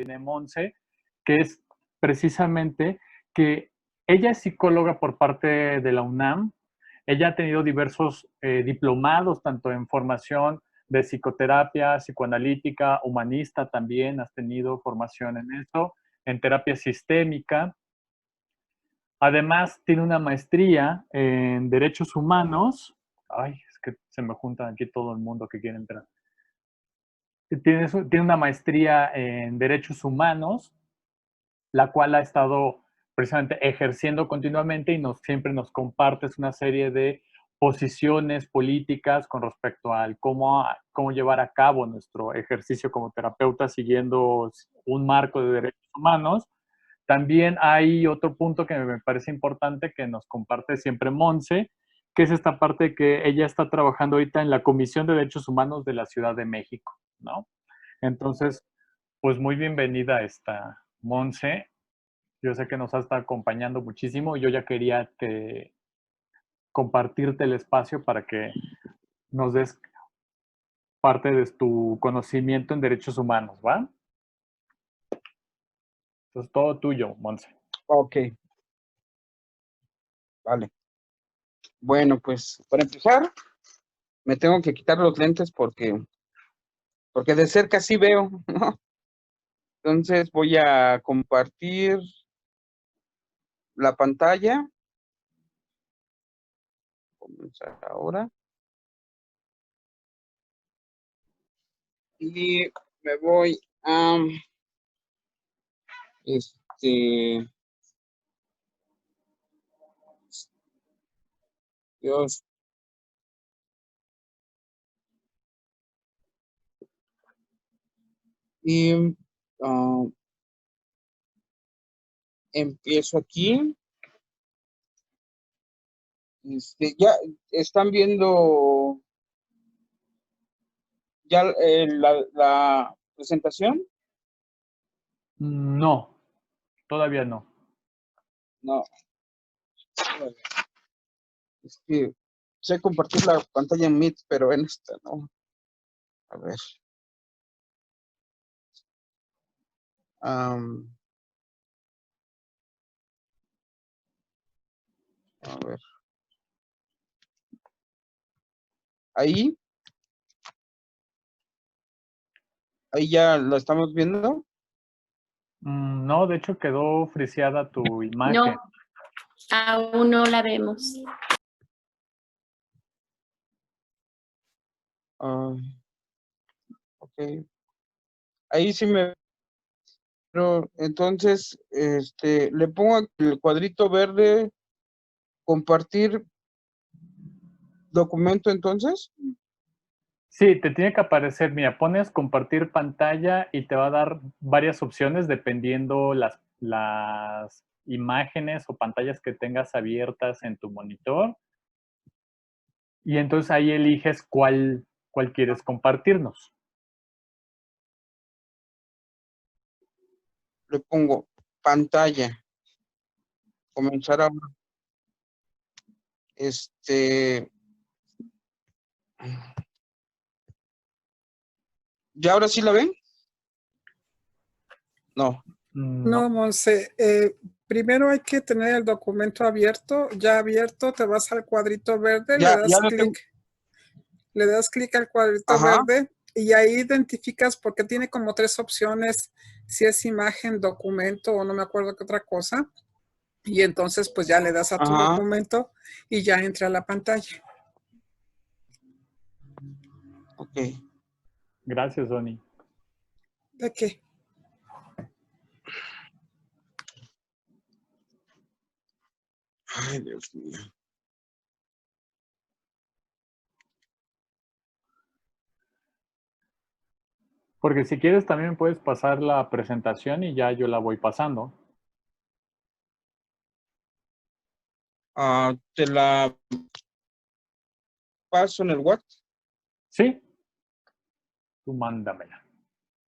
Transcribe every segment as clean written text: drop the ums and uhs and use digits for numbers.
tiene Monse, que es precisamente que ella es psicóloga por parte de la UNAM. Ella ha tenido diversos diplomados, tanto en formación de psicoterapia, psicoanalítica, humanista también, has tenido formación en eso, en terapia sistémica. Además, tiene una maestría en derechos humanos. Ay, es que se me juntan aquí todo el mundo que quiere entrar. Tiene una maestría en derechos humanos, la cual ha estado precisamente ejerciendo continuamente y siempre nos compartes una serie de posiciones políticas con respecto al cómo llevar a cabo nuestro ejercicio como terapeuta siguiendo un marco de derechos humanos. También hay otro punto que me parece importante que nos comparte siempre Monse, que es esta parte que ella está trabajando ahorita en la Comisión de Derechos Humanos de la Ciudad de México, ¿no? Entonces, pues muy bienvenida esta Monse. Yo sé que nos has estado acompañando muchísimo y yo ya quería compartirte el espacio para que nos des parte de tu conocimiento en derechos humanos, ¿va? Entonces, todo tuyo, Monse. Ok. Vale. Bueno, pues para empezar, me tengo que quitar los lentes porque de cerca sí veo, ¿no? Entonces voy a compartir la pantalla. Comenzar ahora. Y me voy a Dios. Y empiezo aquí. Ya están viendo ya la presentación. No, todavía no. No. Es que sé compartir la pantalla en Meet, pero en esta no. A ver. A ver. Ahí ya lo estamos viendo. No, de hecho quedó friseada tu imagen. No, aún no la vemos. Ok. Ahí sí me... Pero entonces, le pongo el cuadrito verde, compartir documento entonces. Sí, te tiene que aparecer, mira, pones compartir pantalla y te va a dar varias opciones dependiendo las imágenes o pantallas que tengas abiertas en tu monitor. Y entonces ahí eliges cuál quieres compartirnos. Le pongo pantalla. Comenzar ahora. ¿Ya ahora sí la ven? No. No, Monse. Primero hay que tener el documento abierto. Ya abierto, te vas al cuadrito verde, le das clic al cuadrito verde y ahí identificas porque tiene como 3 opciones, si es imagen, documento o no me acuerdo qué otra cosa. Y entonces pues ya le das a tu documento y ya entra a la pantalla. Ok. Gracias, Doni. ¿De qué? Ay, Dios mío. Porque si quieres también puedes pasar la presentación y ya yo la voy pasando. Te la paso en el WhatsApp. Sí. Tú mándamela.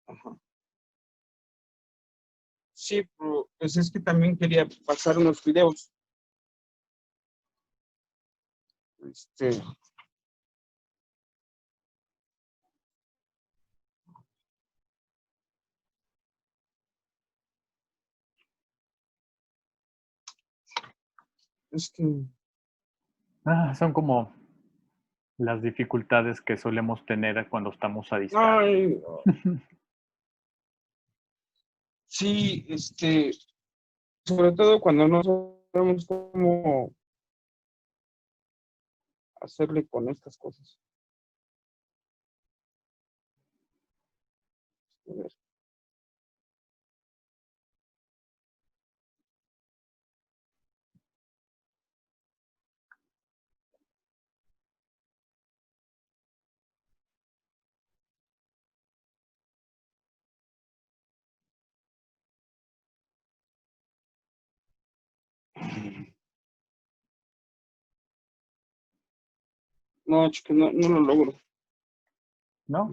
Ajá. Sí, pues es que también quería pasar unos videos. Es que... Son como las dificultades que solemos tener cuando estamos a distancia. Ay, sí, sobre todo cuando no sabemos cómo hacerle con estas cosas. A ver. No, chicos, no lo logro. ¿No?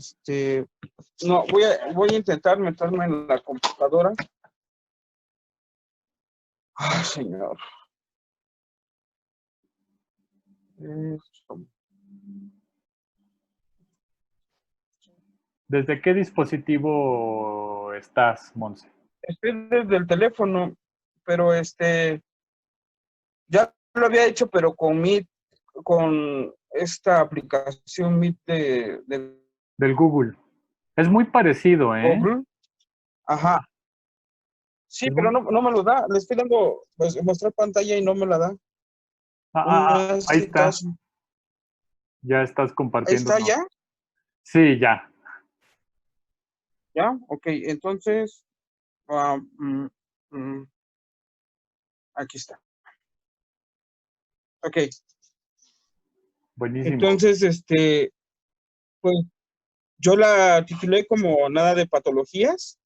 No, voy a intentar meterme en la computadora. Ay, señor. ¿Desde qué dispositivo estás, Monse? Estoy desde el teléfono, pero ya lo había hecho, pero con Meet, con esta aplicación Meet de Del Google. Es muy parecido, ¿eh? Google. Ajá. Sí, Es pero muy- no me lo da. Le estoy dando pues, mostrar pantalla y no me la da. No me ahí hace está. caso. Ya estás Ahí compartiendo. está ¿No? ya. Sí, ya. Ya, ok. Entonces, aquí está. Ok. Buenísimo. Entonces, pues yo la titulé como Nada de patologías,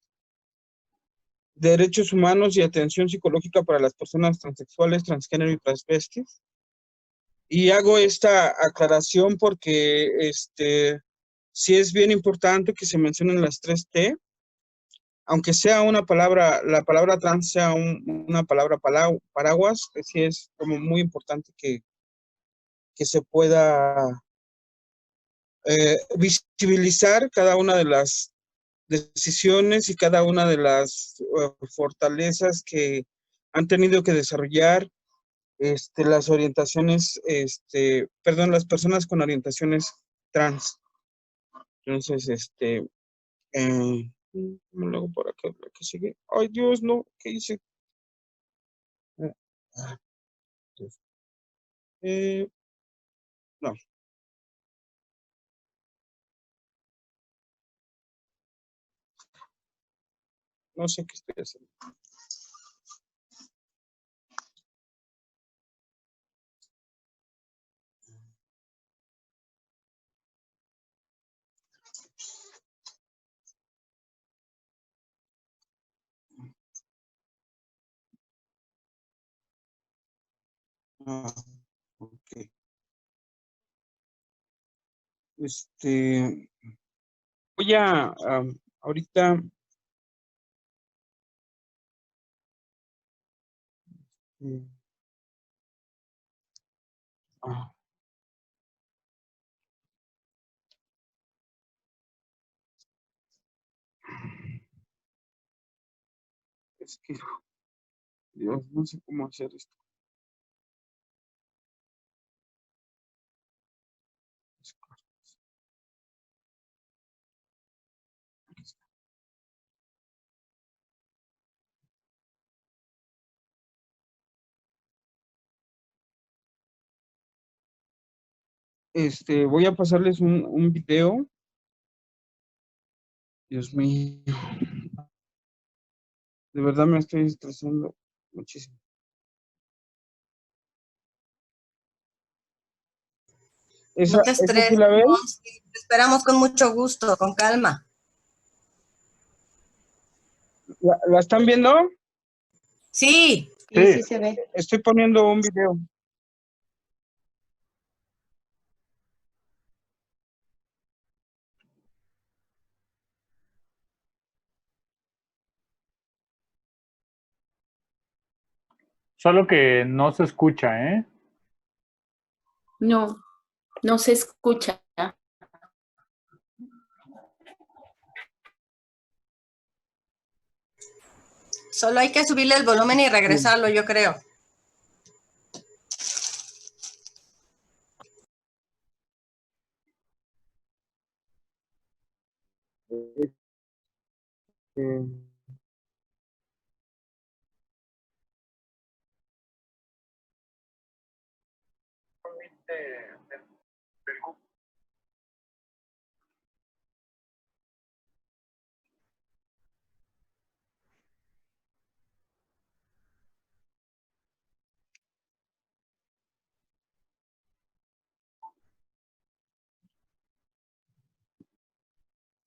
derechos humanos y atención psicológica para las personas transexuales, transgénero y transvestis. Y hago esta aclaración porque sí es bien importante que se mencionen las 3T, aunque sea una palabra, la palabra trans sea una palabra paraguas, sí es como muy importante que se pueda visibilizar cada una de las decisiones y cada una de las fortalezas que han tenido que desarrollar las orientaciones, las personas con orientaciones trans. Entonces, me lo hago por acá, lo que sigue. Ay, Dios, no, ¿qué hice? Dios. No. No sé qué estoy haciendo. Ok. Voy a ahorita. mm, ah, es que, Dios, no sé cómo hacer esto. Voy a pasarles un video. Dios mío, de verdad me estoy estresando muchísimo. No te ¿Esa sí estreses, la ven? te esperamos con mucho gusto, con calma. ¿La están viendo? Sí. Sí, Sí. sí se ve. Estoy poniendo un video. Solo que no se escucha, ¿eh? No, no se escucha. Solo hay que subirle el volumen y regresarlo, yo creo. Eh,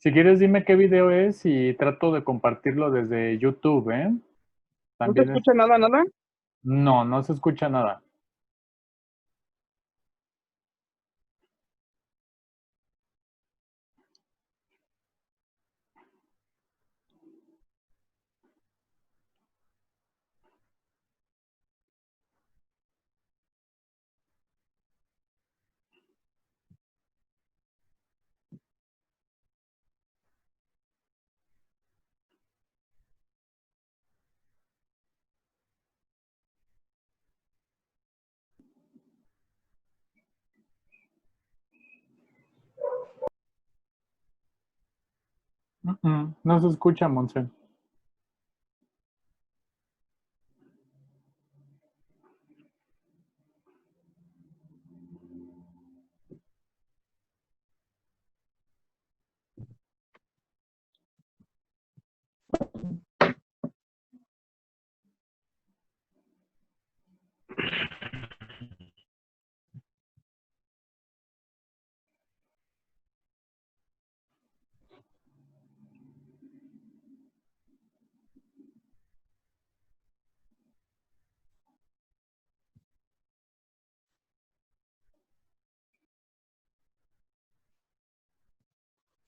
Si quieres, dime qué video es y trato de compartirlo desde YouTube, ¿eh? ¿No te También es... escucha nada, nada? No, no se escucha nada. No se escucha, Monse.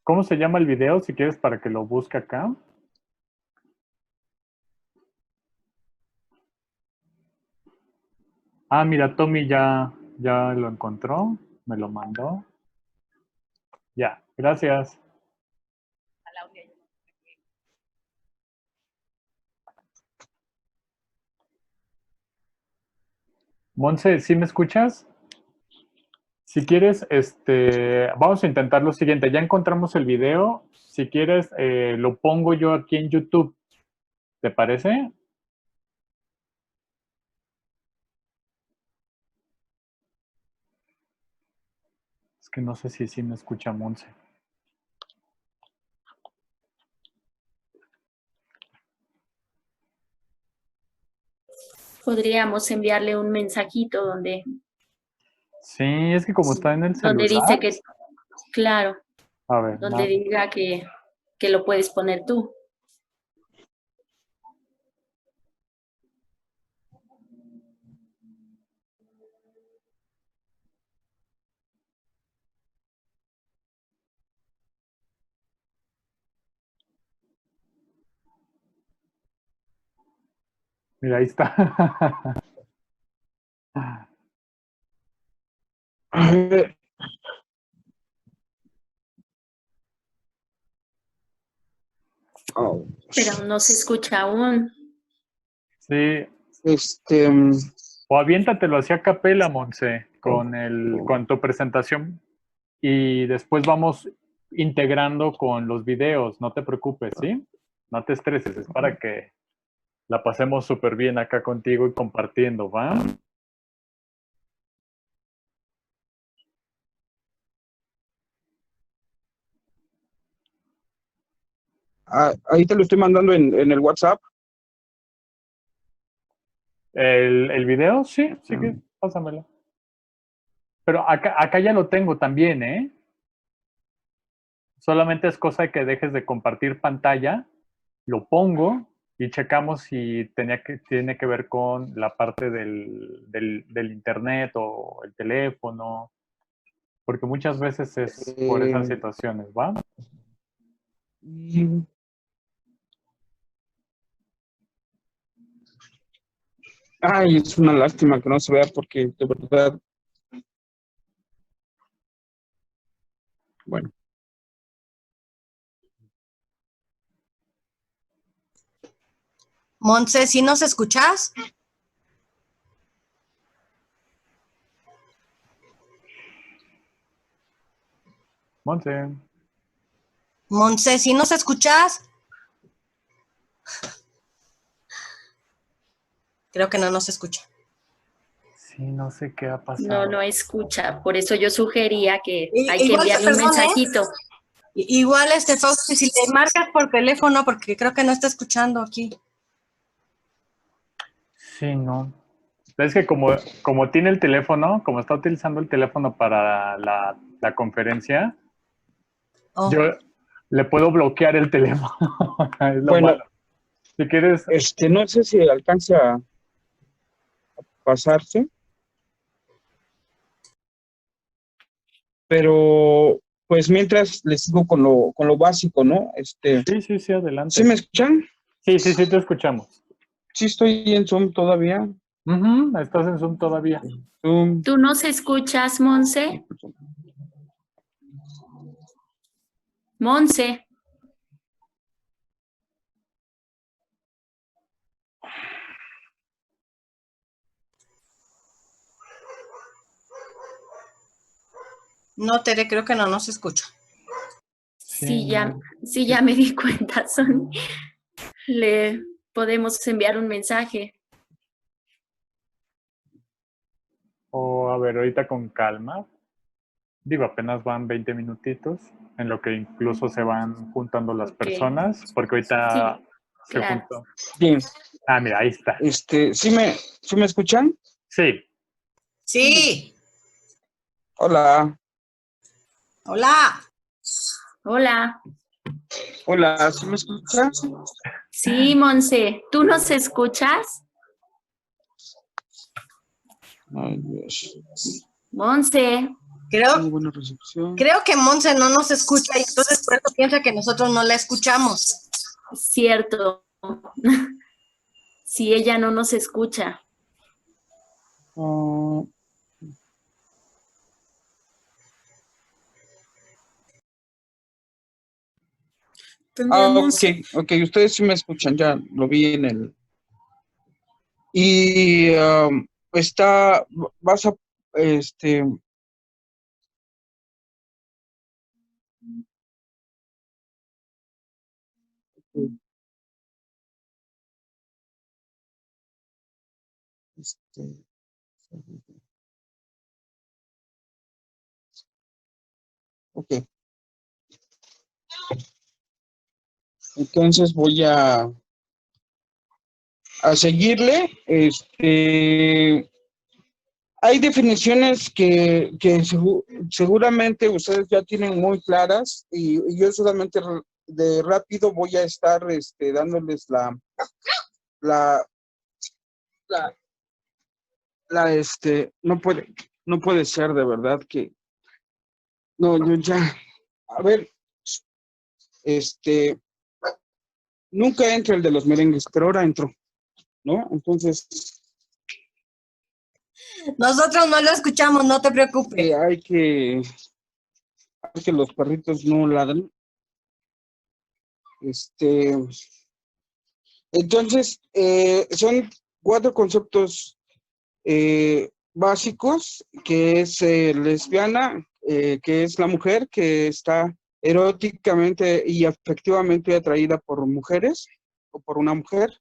¿Cómo se llama el video? Si quieres para que lo busque acá. Ah, mira, Tommy ya lo encontró, me lo mandó. Ya, gracias. Monse, ¿sí me escuchas? Si quieres, vamos a intentar lo siguiente. Ya encontramos el video. Si quieres, lo pongo yo aquí en YouTube. ¿Te parece? Es que no sé si sí me escucha Monse. Podríamos enviarle un mensajito Sí, es que como está en el donde dice celular. que, claro, A ver, donde diga que lo puedes poner tú. mira, ahí está. Oh, Pero no se escucha aún. Sí, este, o aviéntatelo hacia capela, Monse, con tu presentación y después vamos integrando con los videos. No te preocupes, ¿sí? No te estreses, es para que la pasemos súper bien acá contigo y compartiendo, ¿va? ahí te lo estoy mandando en el WhatsApp. El video, sí, sí que, pásamelo. Pero acá ya lo tengo también, ¿eh? Solamente es cosa de que dejes de compartir pantalla, lo pongo y checamos si tiene que ver con la parte del internet o el teléfono, porque muchas veces es por esas Eh, situaciones, ¿va? y- Ay, es una lástima que no se vea porque de verdad, bueno. Montse, ¿sí nos escuchas? Monse. Monse, ¿sí nos escuchas? Creo que no nos escucha. Sí, no sé qué ha pasado. No, no escucha. Por eso yo sugería que hay que Igual, enviarle un perdón, mensajito. Igual, Fausti, si le marcas por teléfono, porque creo que no está escuchando aquí. Sí, no. Es que como tiene el teléfono, como está utilizando el teléfono para la conferencia, Oh. yo le puedo bloquear el teléfono. Es lo Bueno, malo. Si quieres, no sé si alcance a pasarse, pero pues mientras les sigo con lo básico, ¿no? sí, adelante. ¿Sí me escuchan? Sí, te escuchamos. Sí estoy en Zoom todavía. Estás en Zoom todavía. Zoom. ¿Tú nos escuchas, Monse? Monse. No, Tere, creo que no nos escucha. Sí, ya me di cuenta, Son. Le podemos enviar un mensaje. O a ver, ahorita con calma. Digo, apenas van 20 minutitos, en lo que incluso se van juntando las personas, porque ahorita Sí, se claro. juntó. Bien. Ah, mira, ahí está. ¿Sí me escuchan? Sí. Sí. Hola. Hola. Hola. Hola, ¿sí me escuchan? Sí, Monse. ¿Tú nos escuchas? Ay, Dios. Monse. Tengo buena recepción. Creo que Monse no nos escucha y entonces por eso piensa que nosotros no la escuchamos. Cierto. Si ella no nos escucha. Tendríamos, ok, ustedes sí me escuchan, ya lo vi en el... Y vas a, ok. Entonces voy a seguirle. Hay definiciones que seguramente ustedes ya tienen muy claras y yo solamente de rápido voy a estar dándoles no puede ser de verdad que, no, yo ya, a ver, nunca entra el de los merengues, pero ahora entró, ¿no? Entonces, Nosotros no lo escuchamos, no te preocupes. hay que los perritos no ladren. Entonces, son 4 conceptos básicos, que es lesbiana, que es la mujer que está eróticamente y afectivamente atraída por mujeres o por una mujer.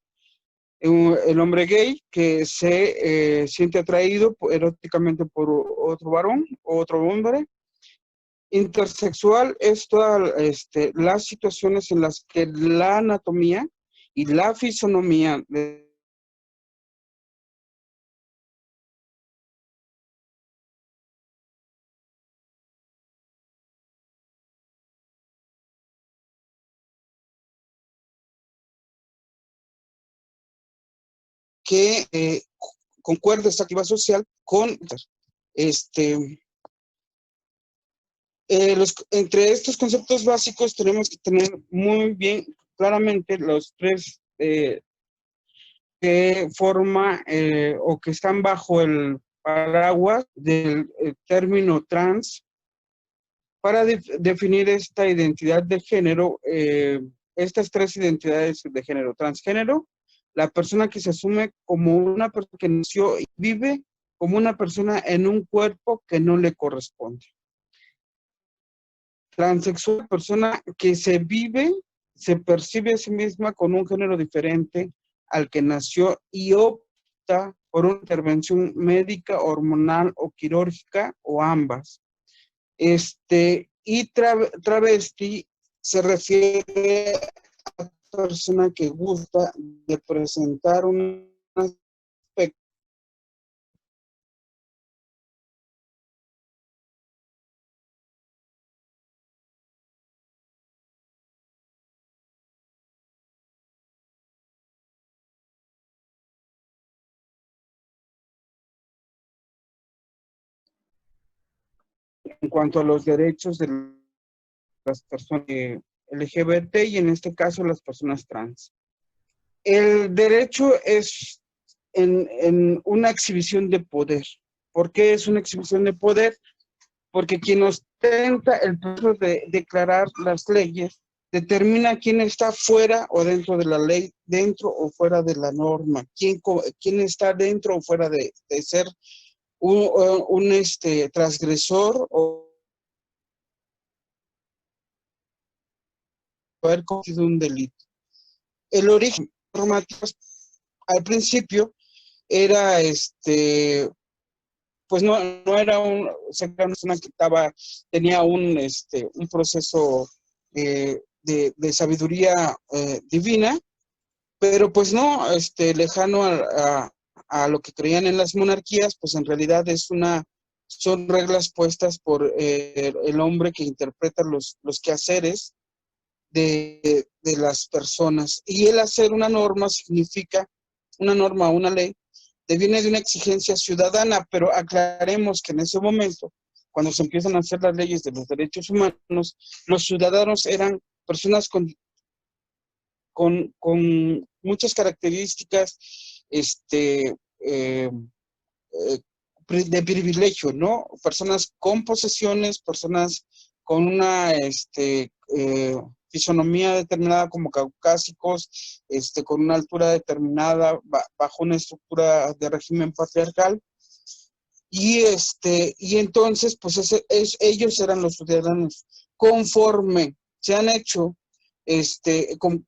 El hombre gay que se siente atraído eróticamente por otro varón o otro hombre. Intersexual es todas las situaciones en las que la anatomía y la fisonomía que concuerda esta actividad social con entre estos conceptos básicos tenemos que tener muy bien claramente los 3 que forma o que están bajo el paraguas del término trans para definir esta identidad de género, estas 3 identidades de género: transgénero, la persona que se asume como una persona que nació y vive como una persona en un cuerpo que no le corresponde. transexual, persona que se percibe a sí misma con un género diferente al que nació y opta por una intervención médica, hormonal o quirúrgica o ambas. Y travesti se refiere a persona que gusta de presentar un aspecto en cuanto a los derechos de las personas LGBT y en este caso las personas trans. El derecho es en una exhibición de poder. ¿Por qué es una exhibición de poder? Porque quien ostenta el proceso de declarar las leyes determina quién está fuera o dentro de la ley, dentro o fuera de la norma, quién está dentro o fuera de ser un transgresor o haber cometido un delito. El origen normativo al principio era pues no era una persona que tenía un proceso de sabiduría divina, pero pues no, lejano a lo que creían en las monarquías, pues en realidad son reglas puestas por el hombre que interpreta los quehaceres de las personas. Y el hacer una norma significa, una norma o una ley, viene de una exigencia ciudadana, pero aclaremos que en ese momento, cuando se empiezan a hacer las leyes de los derechos humanos, los ciudadanos eran personas con muchas características de privilegio, ¿no? Personas con posesiones, personas con una fisonomía determinada como caucásicos, con una altura determinada, bajo una estructura de régimen patriarcal. Y entonces, pues ellos eran los ciudadanos. Conforme se han hecho,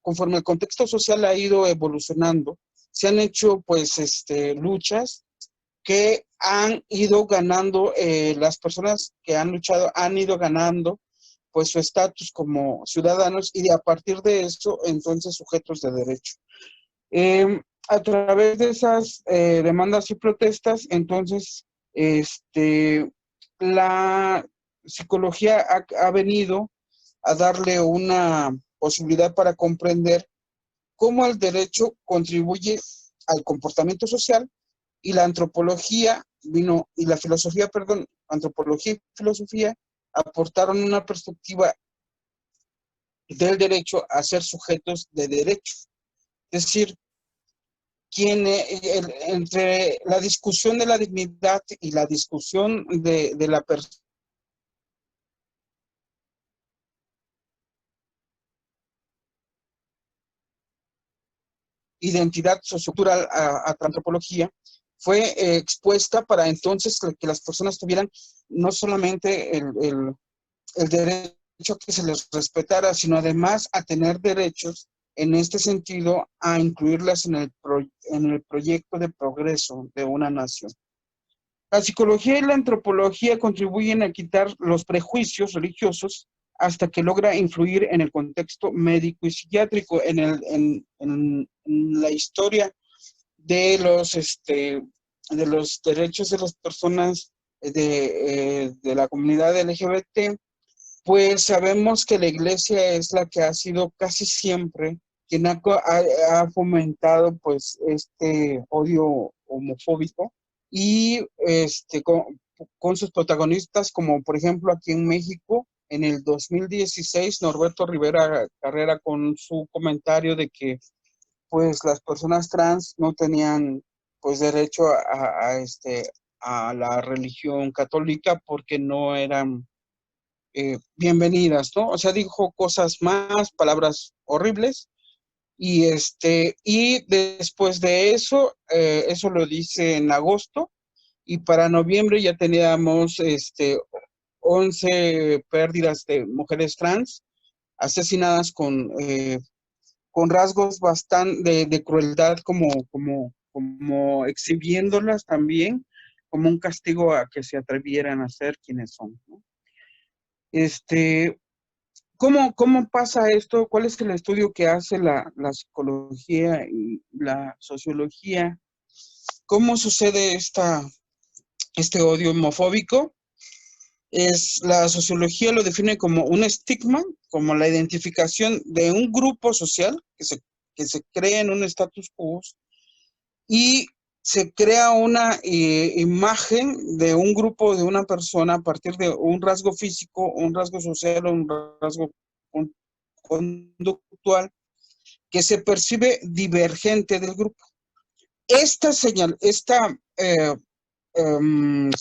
conforme el contexto social ha ido evolucionando, se han hecho, pues, luchas que han ido ganando, las personas que han luchado han ido ganando, pues, su estatus como ciudadanos y a partir de eso, entonces, sujetos de derecho. A través de esas demandas y protestas, entonces, la psicología ha venido a darle una posibilidad para comprender cómo el derecho contribuye al comportamiento social y la antropología antropología y filosofía aportaron una perspectiva del derecho a ser sujetos de derecho. Es decir, entre la discusión de la dignidad y la discusión de la persona, identidad sociocultural a la antropología, fue expuesta para entonces que las personas tuvieran no solamente el derecho a que se les respetara, sino además a tener derechos en este sentido a incluirlas en el proyecto de progreso de una nación. La psicología y la antropología contribuyen a quitar los prejuicios religiosos hasta que logra influir en el contexto médico y psiquiátrico, en la historia de los derechos de las personas de la comunidad LGBT. Pues sabemos que la Iglesia es la que ha sido casi siempre quien ha fomentado, pues, este odio homofóbico y con sus protagonistas, como por ejemplo aquí en México, en el 2016, Norberto Rivera Carrera, con su comentario de que, pues, las personas trans no tenían, pues, derecho a la religión católica porque no eran bienvenidas, ¿no? O sea, dijo cosas más, palabras horribles, y después de eso, eso lo dice en agosto, y para noviembre ya teníamos 11 pérdidas de mujeres trans asesinadas con rasgos bastante de crueldad, como exhibiéndolas también como un castigo a que se atrevieran a ser quienes son, ¿no? ¿Cómo pasa esto? ¿Cuál es el estudio que hace la psicología y la sociología? ¿Cómo sucede este odio homofóbico? La sociología lo define como un estigma, como la identificación de un grupo social que se crea en un status quo y se crea una imagen de un grupo, de una persona a partir de un rasgo físico, un rasgo social o un rasgo conductual que se percibe divergente del grupo. Esta señal,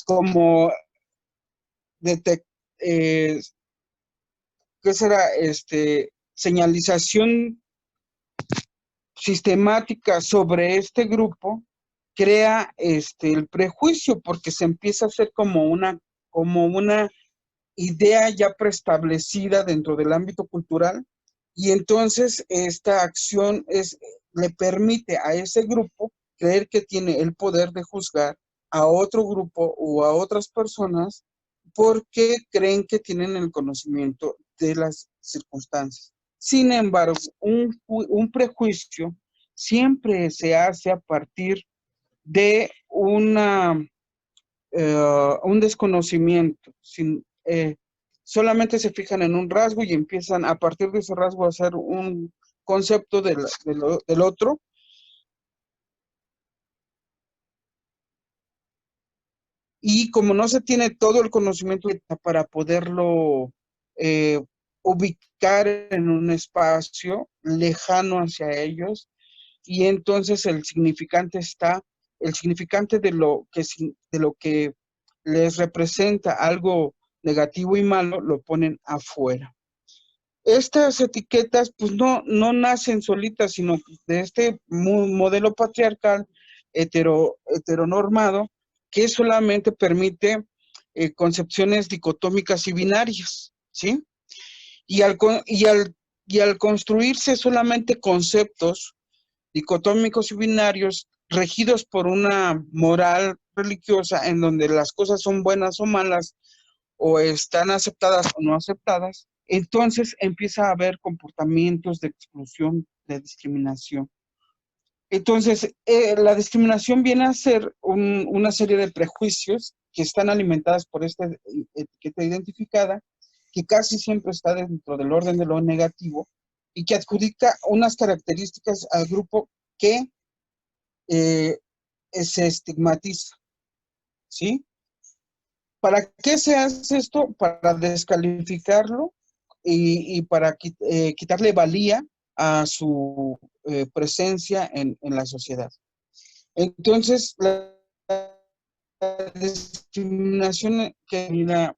como ¿qué será? Señalización sistemática sobre este grupo crea el prejuicio, porque se empieza a hacer como una idea ya preestablecida dentro del ámbito cultural, y entonces esta acción le permite a ese grupo creer que tiene el poder de juzgar a otro grupo o a otras personas porque creen que tienen el conocimiento de las circunstancias. Sin embargo, un prejuicio siempre se hace a partir de un desconocimiento. Solamente se fijan en un rasgo y empiezan a partir de ese rasgo a hacer un concepto del otro. Y como no se tiene todo el conocimiento para poderlo ubicar en un espacio lejano hacia ellos, y entonces el significante de lo que les representa algo negativo y malo, lo ponen afuera. Estas etiquetas pues no nacen solitas, sino de este modelo patriarcal heteronormado que solamente permite concepciones dicotómicas y binarias, ¿sí? Y al construirse solamente conceptos dicotómicos y binarios regidos por una moral religiosa en donde las cosas son buenas o malas, o están aceptadas o no aceptadas, entonces empieza a haber comportamientos de exclusión, de discriminación. Entonces, la discriminación viene a ser una serie de prejuicios que están alimentadas por esta etiqueta identificada, que casi siempre está dentro del orden de lo negativo y que adjudica unas características al grupo que se estigmatiza, ¿sí? ¿Para qué se hace esto? Para descalificarlo y para quitarle valía a su presencia en la sociedad. Entonces, la discriminación que viene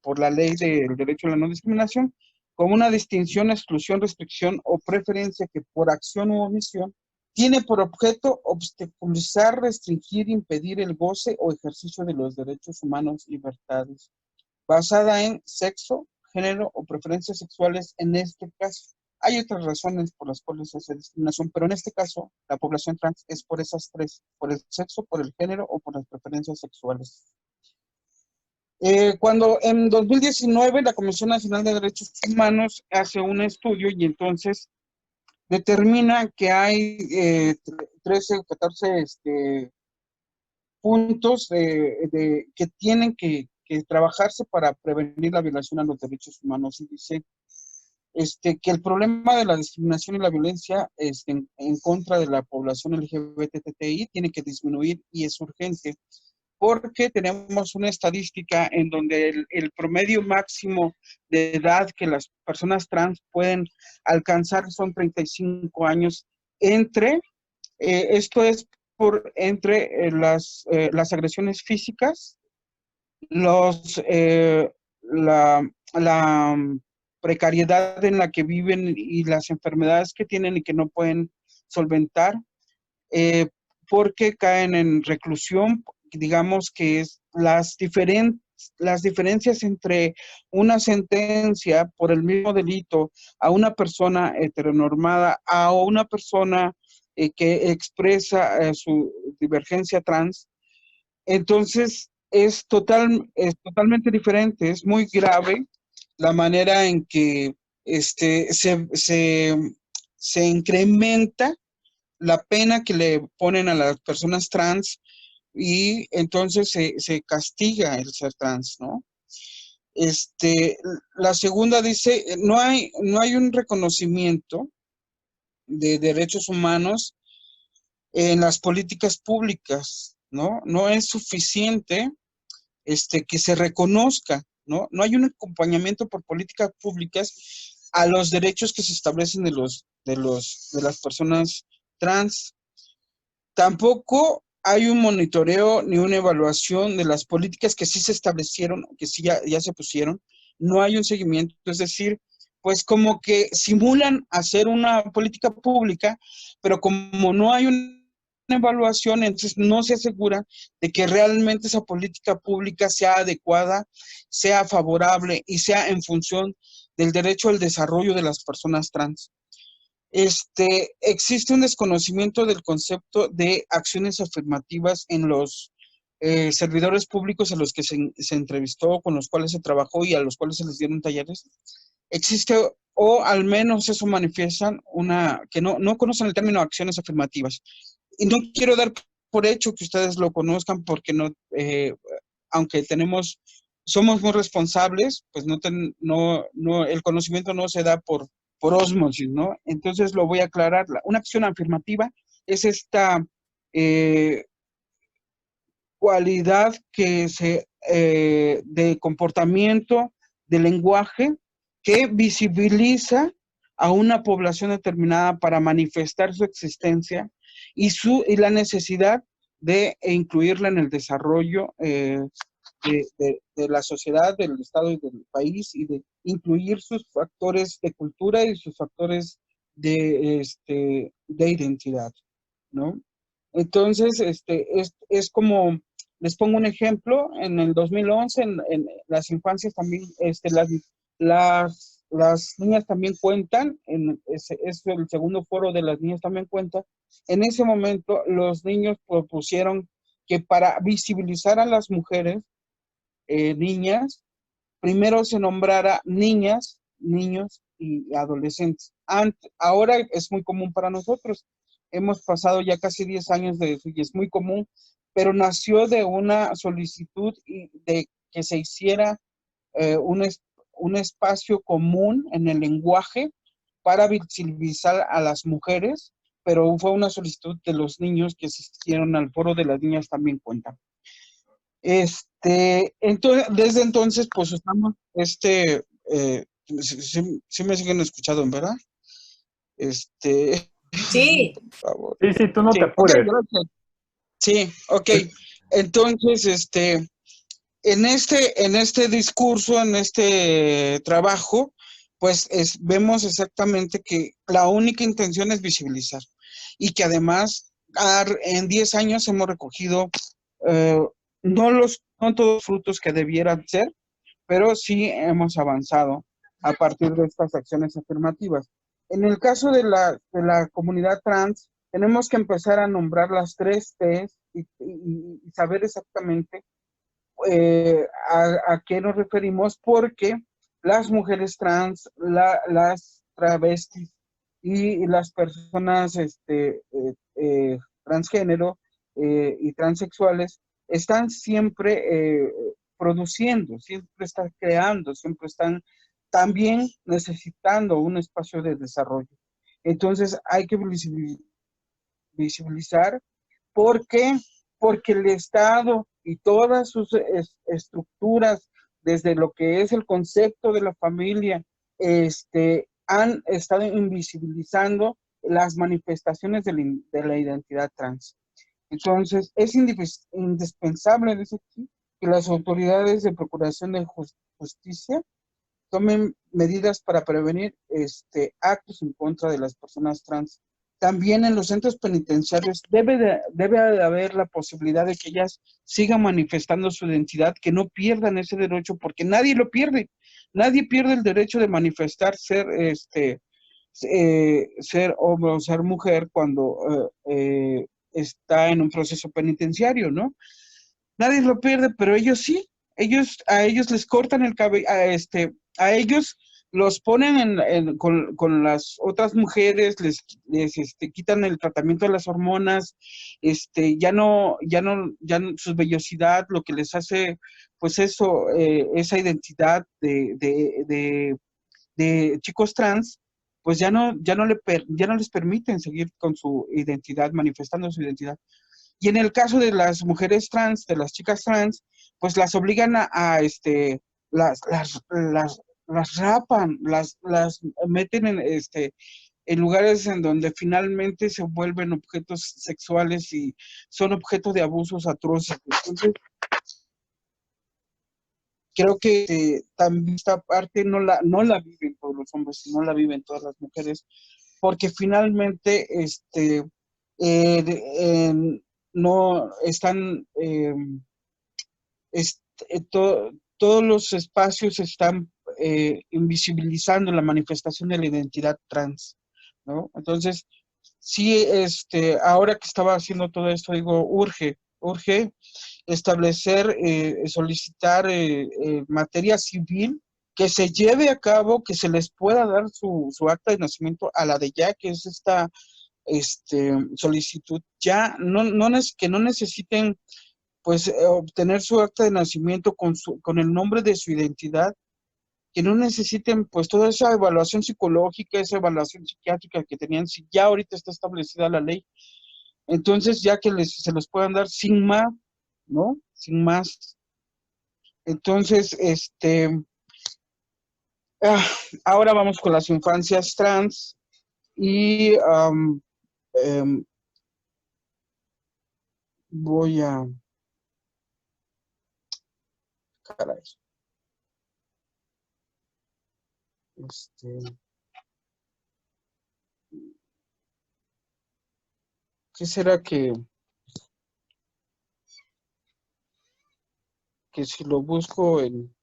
por la ley del derecho a la no discriminación, como una distinción, exclusión, restricción o preferencia que por acción u omisión tiene por objeto obstaculizar, restringir, impedir el goce o ejercicio de los derechos humanos y libertades, basada en sexo, género o preferencias sexuales en este caso. Hay otras razones por las cuales se hace discriminación, pero en este caso, la población trans es por esas tres: por el sexo, por el género o por las preferencias sexuales. Cuando en 2019 la Comisión Nacional de Derechos Humanos hace un estudio y entonces determina que hay 13 o 14 puntos que tienen que trabajarse para prevenir la violación a los derechos humanos, y dice que el problema de la discriminación y la violencia en contra de la población LGBTI tiene que disminuir y es urgente, porque tenemos una estadística en donde el promedio máximo de edad que las personas trans pueden alcanzar son 35 años esto es entre las agresiones físicas, la precariedad en la que viven y las enfermedades que tienen y que no pueden solventar, porque caen en reclusión, digamos que es las diferentes las diferencias entre una sentencia por el mismo delito a una persona heteronormada, a una persona que expresa su divergencia trans, entonces es totalmente diferente, es muy grave la manera en que se incrementa la pena que le ponen a las personas trans y entonces se castiga el ser trans, ¿no? La segunda dice, no hay un reconocimiento de derechos humanos en las políticas públicas, ¿no? No es suficiente que se reconozca, ¿no? No hay un acompañamiento por políticas públicas a los derechos que se establecen de las personas trans. Tampoco hay un monitoreo ni una evaluación de las políticas que sí se establecieron, que sí ya se pusieron. No hay un seguimiento, es decir, pues como que simulan hacer una política pública, pero como no hay una evaluación, entonces no se asegura de que realmente esa política pública sea adecuada, sea favorable y sea en función del derecho al desarrollo de las personas trans. Existe un desconocimiento del concepto de acciones afirmativas en los servidores públicos a los que se entrevistó, con los cuales se trabajó y a los cuales se les dieron talleres. Existe, o al menos eso manifiestan, que no conocen el término acciones afirmativas. Y no quiero dar por hecho que ustedes lo conozcan porque aunque somos muy responsables, pues el conocimiento no se da por ósmosis, ¿no? Entonces lo voy a aclarar. Una acción afirmativa es esta cualidad de comportamiento, de lenguaje, que visibiliza a una población determinada para manifestar su existencia y la necesidad de incluirla en el desarrollo de la sociedad, del Estado y del país, y de incluir sus factores de cultura y sus factores de identidad, ¿no? Entonces, es como, les pongo un ejemplo, en el 2011, en las infancias también, las niñas también cuentan, es el segundo foro de las niñas también cuentan. En ese momento, los niños propusieron que para visibilizar a las mujeres, niñas, primero se nombrara niñas, niños y adolescentes. Ahora es muy común para nosotros. Hemos pasado ya casi 10 años de eso y es muy común, pero nació de una solicitud de que se hiciera un espacio común en el lenguaje para visibilizar a las mujeres, pero fue una solicitud de los niños que asistieron al foro de las niñas también cuentan. Entonces, desde entonces, pues estamos, sí me siguen escuchando, ¿verdad? Sí. Por favor. Sí, tú no Sí, te apures. Okay, gracias. Sí, ok. Entonces, en este discurso, en este trabajo, pues vemos exactamente que la única intención es visibilizar y que además en 10 años hemos recogido no todos los frutos que debieran ser, pero sí hemos avanzado a partir de estas acciones afirmativas. En el caso de la comunidad trans, tenemos que empezar a nombrar las 3 T's y saber exactamente a qué nos referimos, porque las mujeres trans, las travestis y las personas transgénero y transexuales están siempre produciendo, siempre están creando, siempre están también necesitando un espacio de desarrollo. Entonces hay que visibilizar. ¿Por qué? Porque el Estado y todas sus estructuras, desde lo que es el concepto de la familia, han estado invisibilizando las manifestaciones de la identidad trans. Entonces, es indispensable, dice aquí, que las autoridades de procuración de justicia tomen medidas para prevenir actos en contra de las personas trans también en los centros penitenciarios debe de haber la posibilidad de que ellas sigan manifestando su identidad, que no pierdan ese derecho, porque nadie lo pierde. Nadie pierde el derecho de manifestar ser hombre o ser mujer cuando está en un proceso penitenciario, ¿no? Nadie lo pierde, pero ellos sí. A ellos les cortan el cabello, a ellos los ponen con las otras mujeres, les quitan el tratamiento de las hormonas, su vellosidad, lo que les hace, pues eso, esa identidad de chicos trans, pues ya no les permiten seguir con su identidad, manifestando su identidad. Y en el caso de las mujeres trans, de las chicas trans, pues las obligan las rapan, las meten en lugares en donde finalmente se vuelven objetos sexuales y son objeto de abusos atroces. Entonces, creo que también esta parte no la viven todos los hombres, no la viven todas las mujeres, porque finalmente no están, todos los espacios están invisibilizando la manifestación de la identidad trans, ¿no? Entonces, sí, ahora que estaba haciendo todo esto, digo, urge establecer, solicitar materia civil que se lleve a cabo, que se les pueda dar su acta de nacimiento a la de ya, que es esta solicitud, ya que no necesiten pues obtener su acta de nacimiento con el nombre de su identidad, que no necesiten pues toda esa evaluación psicológica, esa evaluación psiquiátrica que tenían, si ya ahorita está establecida la ley. Entonces, ya que se los puedan dar sin más, ¿no? Sin más. Entonces, ahora vamos con las infancias trans y voy a... Caray. ¿Qué será que si lo busco en...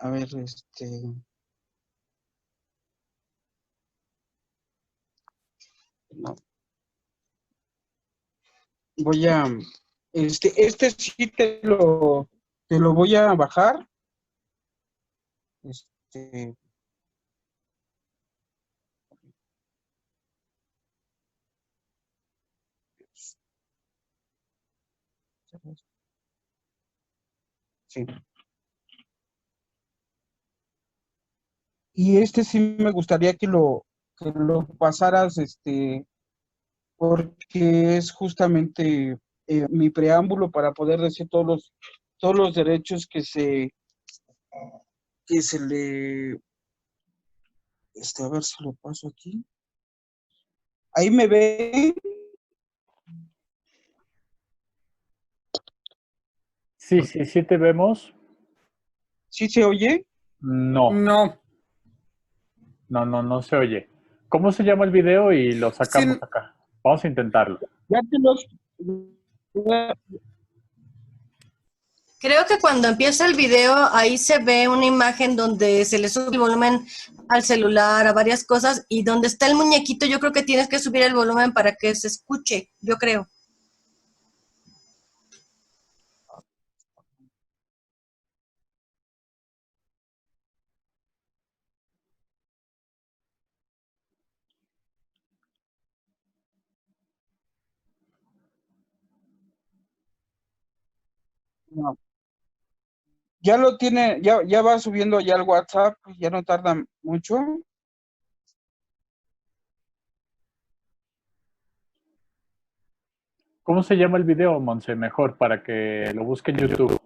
A ver, no. Voy a, sí te lo voy a bajar. Sí. Y sí me gustaría que lo pasaras, porque es justamente mi preámbulo para poder decir todos los derechos que se le, a ver si lo paso aquí. Ahí me ven. Sí, sí te vemos. ¿Sí se oye? No. No. No se oye. ¿Cómo se llama el video? Y lo sacamos Sí. acá. Vamos a intentarlo. Ya te los... Creo que cuando empieza el video, ahí se ve una imagen donde se le sube el volumen al celular, a varias cosas, y donde está el muñequito, yo creo que tienes que subir el volumen para que se escuche, yo creo. No. Ya lo tiene, ya va subiendo ya el WhatsApp, ya no tarda mucho. ¿Cómo se llama el video, Monse? Mejor para que lo busque en YouTube.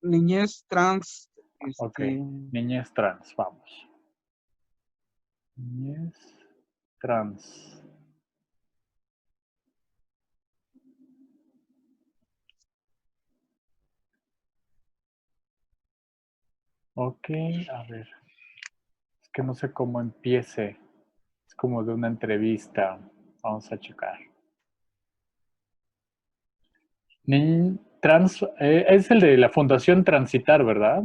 Niñez trans. Ok, niñez trans, vamos. Niñez trans. Ok, a ver. Es que no sé cómo empiece. Es como de una entrevista. Vamos a checar. Trans, es el de la Fundación Transitar, ¿verdad?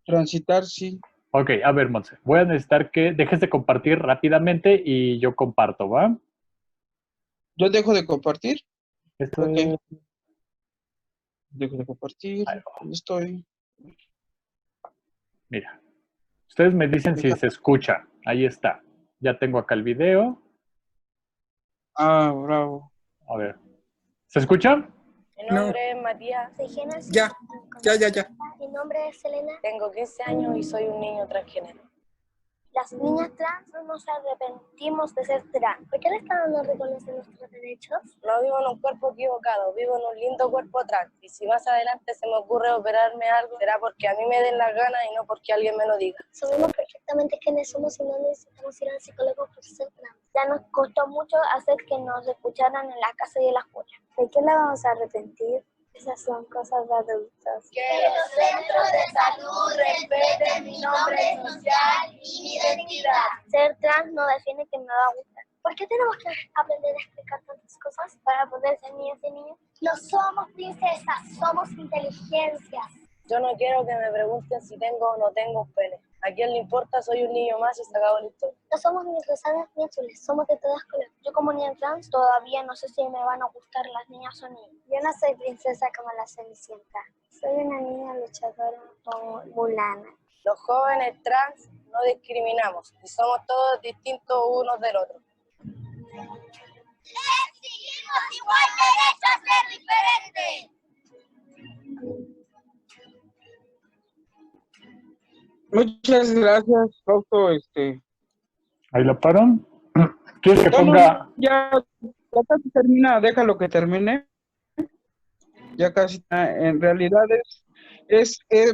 Transitar, sí. Ok, a ver, Monse. Voy a necesitar que dejes de compartir rápidamente y yo comparto, ¿va? ¿Yo dejo de compartir? Esto Ok. es... Dejo de compartir. Ahí va. ¿Dónde estoy? Mira. Ustedes me dicen si se escucha. Ahí está. Ya tengo acá el video. Ah, bravo. A ver. ¿Se escucha? Mi nombre es Matías. Ya. Mi nombre es Selena. Tengo 15 años y soy un niño transgénero. Las niñas trans no nos arrepentimos de ser trans. ¿Por qué el Estado no reconoce nuestros derechos? No vivo en un cuerpo equivocado, vivo en un lindo cuerpo trans. Y si más adelante se me ocurre operarme algo, será porque a mí me den las ganas y no porque alguien me lo diga. Sabemos perfectamente quiénes somos y no necesitamos ir al psicólogo por ser trans. Ya nos costó mucho hacer que nos escucharan en la casa y en la escuela. ¿De qué la vamos a arrepentir? Esas son cosas de adultos. Que los centros de salud respeten mi nombre social y mi identidad. Ser trans no define que me va a gustar. ¿Por qué tenemos que aprender a explicar tantas cosas para poder ser niñas y niños? No somos princesas, somos inteligencias. Yo no quiero que me pregunten si tengo o no tengo un pene. ¿A quién le importa? Soy un niño más y se acabó la historia. No somos ni rosadas ni azules, somos de todas colores. Yo como niña trans todavía no sé si me van a gustar las niñas o niños. Yo no soy princesa como la Cenicienta. Soy una niña luchadora o Mulana. Los jóvenes trans no discriminamos y somos todos distintos unos del otro. Exigimos igual derecho a ser diferentes. Muchas gracias, Fausto. Ahí lo paro. ¿Quieres que No, ponga? ya casi termina, déjalo que termine. Ya casi, en realidad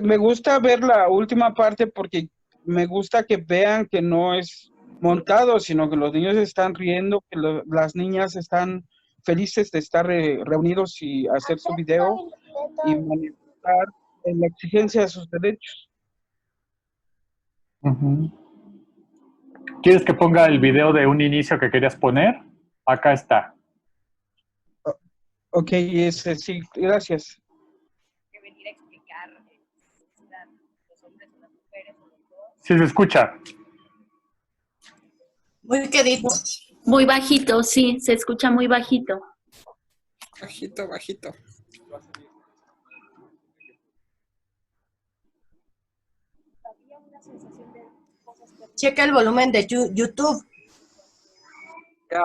me gusta ver la última parte porque me gusta que vean que no es montado, sino que los niños están riendo, que las niñas están felices de estar reunidos y hacer su video y manifestar en la exigencia de sus derechos. ¿Quieres que ponga el video de un inicio que querías poner? Acá está. Ok, sí, gracias. Venir a explicar los hombres o las mujeres o los dos. Sí se escucha. Muy quedito. Muy bajito, sí, se escucha muy bajito. Bajito. Checa el volumen de YouTube. Ya.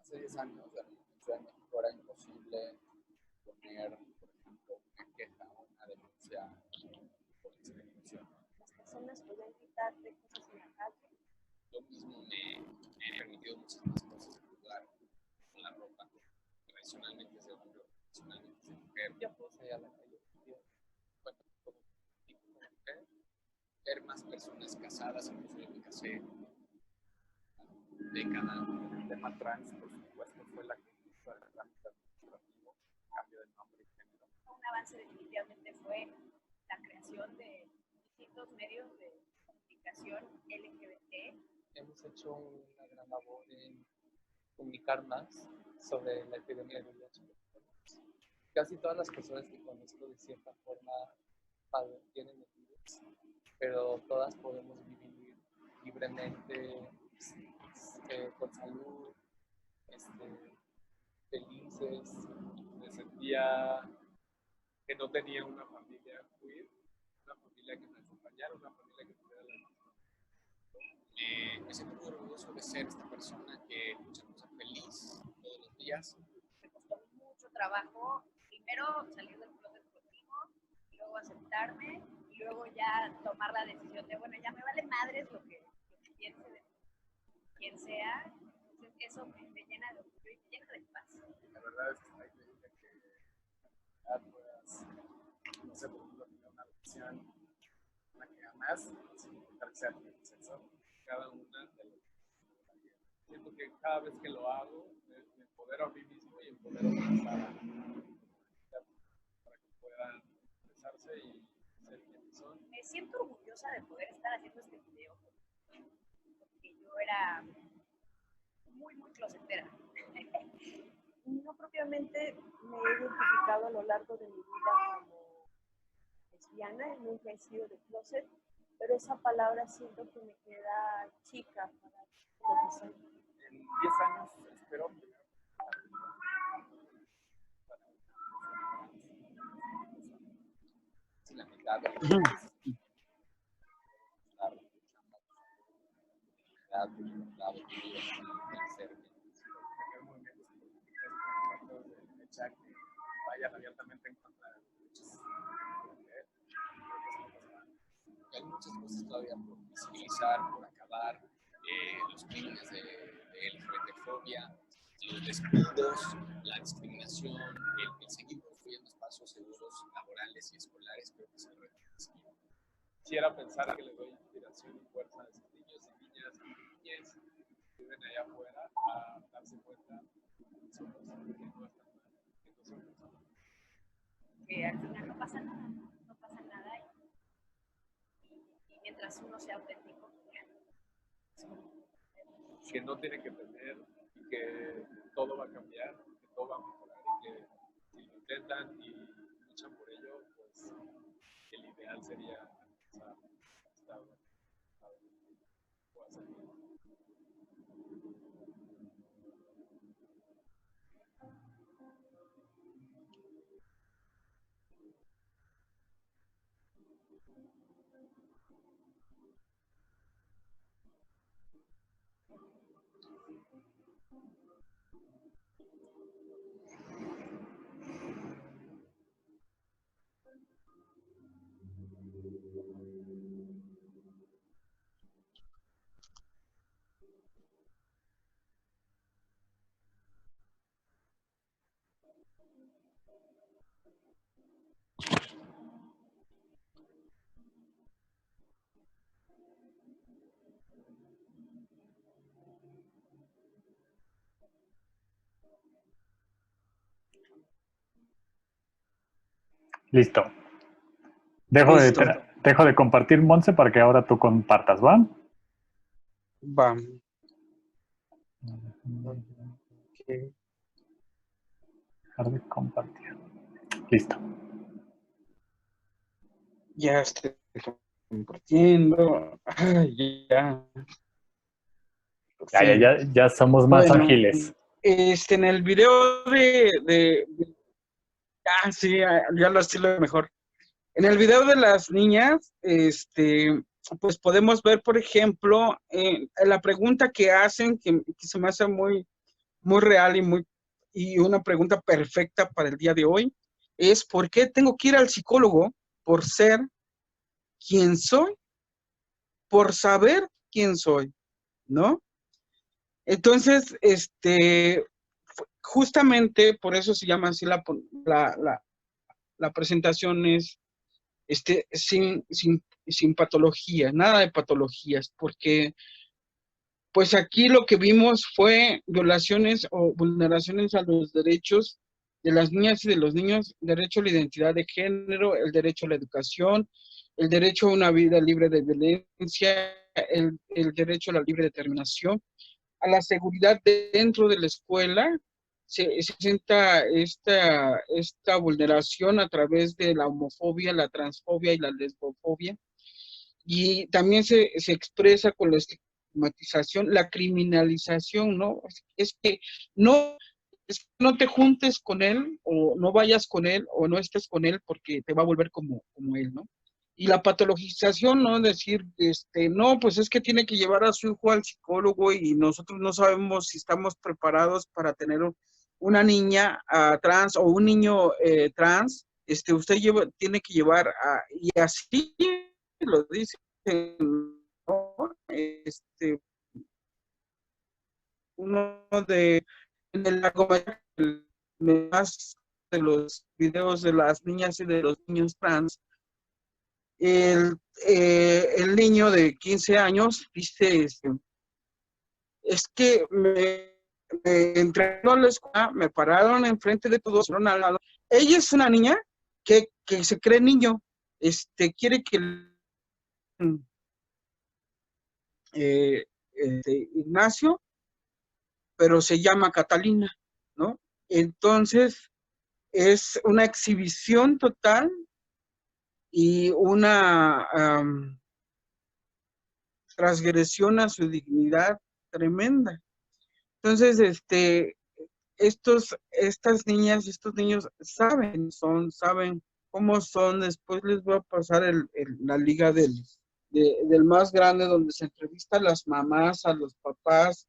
Hace 10 años la Ciudad de México era imposible poner, por ejemplo, una queja o una denuncia por discriminación. Las personas pueden quitar de cosas en la calle. Yo mismo me he permitido muchas más cosas en lugar con la ropa. Tradicionalmente es de hombre, tradicionalmente es de mujer. Yo puedo salir a la calle bueno, como tipo de mujer, ver más personas casadas, incluso yo me casé década. El tema trans, por supuesto, fue la que hizo el trámite administrativo, cambio de nombre y género. Un avance definitivamente fue la creación de distintos medios de comunicación LGBT. Hemos hecho una gran labor en comunicar más sobre la epidemia de VIH. Casi todas las personas que conozco de cierta forma tienen el virus, pero todas podemos vivir libremente, con salud, felices. Me sentía que no tenía una familia queer, una familia que me acompañara, una familia que tuviera la misma. Me siento muy orgulloso de ser esta persona que lucha por ser feliz todos los días. Me costó mucho trabajo, primero salir del closet conmigo, luego aceptarme y luego ya tomar la decisión de, bueno, ya me vale madres lo que piense de quien sea, Entonces eso me llena de orgullo y me llena de paz. La verdad es que está increíble que puedas, no sé, por ejemplo, tener una relación en la que amas, sin importar que sea el sexo, cada una de las vida. Siento que cada vez que lo hago, me empodero a mí mismo y empodero para que puedan expresarse y ser quienes son. Me siento orgullosa de poder estar haciendo este video, porque yo era muy closetera. No propiamente me he identificado a lo largo de mi vida como lesbiana, nunca he sido de closet, pero esa palabra siento que me queda chica para lo que soy. En 10 años espero si la mitad de vayan abiertamente en contra de los derechos. Hay muchas cosas todavía por visibilizar, por acabar, los crímenes de LGBTfobia, los despidos, la discriminación, el seguir construyendo espacios seguros laborales y escolares, creo que es el reto. Quisiera pensar que le doy inspiración y fuerza a esos niños y niñas que viven allá afuera a darse cuenta que no están mal, que no son personas. Que al final no pasa nada y mientras uno sea auténtico, que no tiene que tener y que todo va a cambiar, que todo va a mejorar y que si lo intentan y luchan por ello, pues el ideal sería alcanzar hasta donde pueda ser. Listo. Dejo de compartir, Monse, para que ahora tú compartas, ¿va? Va. Okay. Dejar de compartir. Listo. Ya estoy compartiendo. Ay, ya. Ya somos más ágiles. En el video sí, ya lo estilo mejor. En el video de las niñas, pues podemos ver, por ejemplo, la pregunta que hacen, que se me hace muy real y una pregunta perfecta para el día de hoy, es ¿por qué tengo que ir al psicólogo por ser quien soy? Por saber quién soy, ¿no? Entonces, justamente por eso se llama así la presentación es sin patología, nada de patologías, porque pues aquí lo que vimos fue violaciones o vulneraciones a los derechos de las niñas y de los niños, derecho a la identidad de género, el derecho a la educación, el derecho a una vida libre de violencia, el derecho a la libre determinación, a la seguridad dentro de la escuela. Se presenta esta vulneración a través de la homofobia, la transfobia y la lesbofobia. Y también se expresa con la estigmatización, la criminalización, ¿no? Es que no te juntes con él, o no vayas con él, o no estés con él porque te va a volver como él, ¿no? Y la patologización, ¿no? Decir, no, pues es que tiene que llevar a su hijo al psicólogo y nosotros no sabemos si estamos preparados para tener una niña trans o un niño trans, usted tiene que llevar y así lo dicen, ¿no? uno de largometraje más de los videos de las niñas y de los niños trans. El niño de 15 años dice, es que me entraron a la escuela, me pararon enfrente de todos, al lado. Ella es una niña que se cree niño, quiere que Ignacio, pero se llama Catalina, ¿no? Entonces, es una exhibición total y una transgresión a su dignidad tremenda. Entonces, estas niñas, estos niños saben cómo son. Después les voy a pasar la liga del más grande, donde se entrevista a las mamás, a los papás,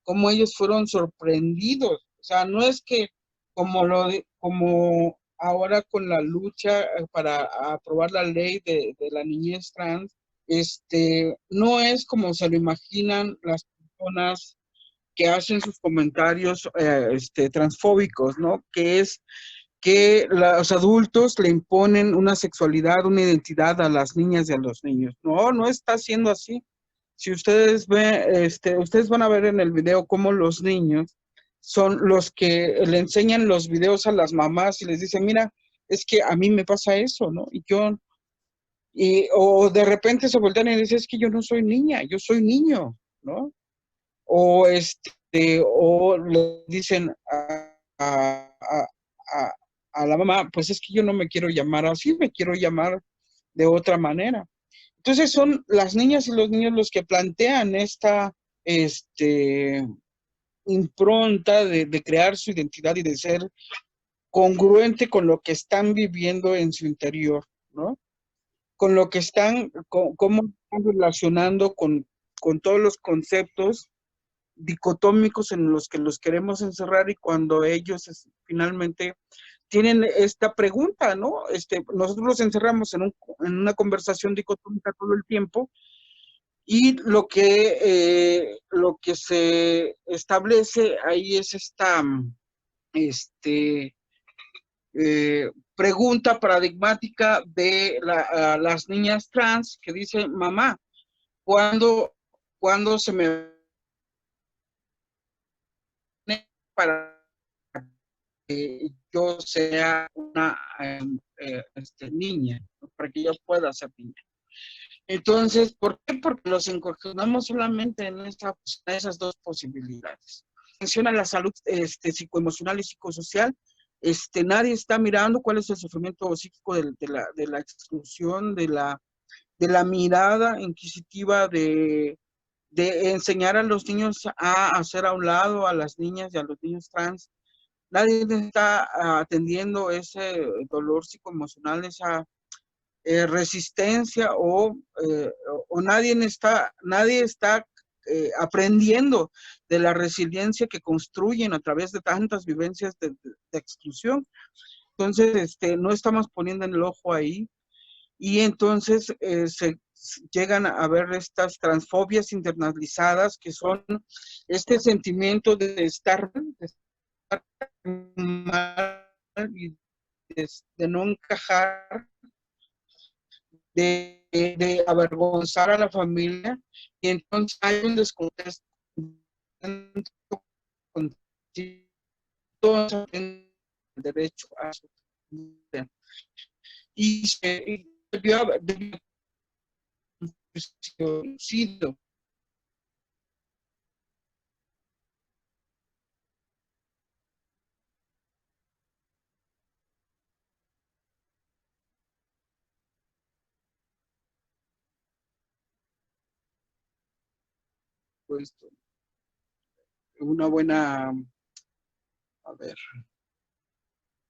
cómo ellos fueron sorprendidos. O sea, no es que como ahora con la lucha para aprobar la ley de la niñez trans, no es como se lo imaginan las personas que hacen sus comentarios transfóbicos, ¿no? Que es que los adultos le imponen una sexualidad, una identidad a las niñas y a los niños. No, no está siendo así. Si ustedes ven, ustedes van a ver en el video cómo los niños son los que le enseñan los videos a las mamás y les dicen, mira, es que a mí me pasa eso, ¿no? O de repente se voltean y dicen, es que yo no soy niña, yo soy niño, ¿no? O le dicen a la mamá, pues es que yo no me quiero llamar así, me quiero llamar de otra manera. Entonces son las niñas y los niños los que plantean esta impronta de crear su identidad y de ser congruente con lo que están viviendo en su interior, ¿no? Con lo que cómo están relacionando con todos los conceptos dicotómicos en los que los queremos encerrar, y cuando ellos finalmente tienen esta pregunta, ¿no? Nosotros los encerramos en una conversación dicotómica todo el tiempo, y lo que se establece ahí es esta pregunta paradigmática de las niñas trans, que dice, mamá, ¿cuándo se me para que yo sea una niña, para que yo pueda ser niña? Entonces, ¿por qué? Porque los encajonamos solamente en esas dos posibilidades. Menciona la salud psicoemocional y psicosocial. Nadie está mirando cuál es el sufrimiento psíquico de la exclusión, de la mirada inquisitiva, de enseñar a los niños a hacer a un lado a las niñas y a los niños trans. Nadie está atendiendo ese dolor psicoemocional, esa resistencia, o nadie está aprendiendo de la resiliencia que construyen a través de tantas vivencias de exclusión. Entonces, no estamos poniendo el ojo ahí, y entonces se llegan a ver estas transfobias internalizadas, que son este sentimiento de estar mal y de no encajar, de avergonzar a la familia, y entonces hay un descontento con todos el derecho a su vida. Y debió haber sido puesto una buena, a ver,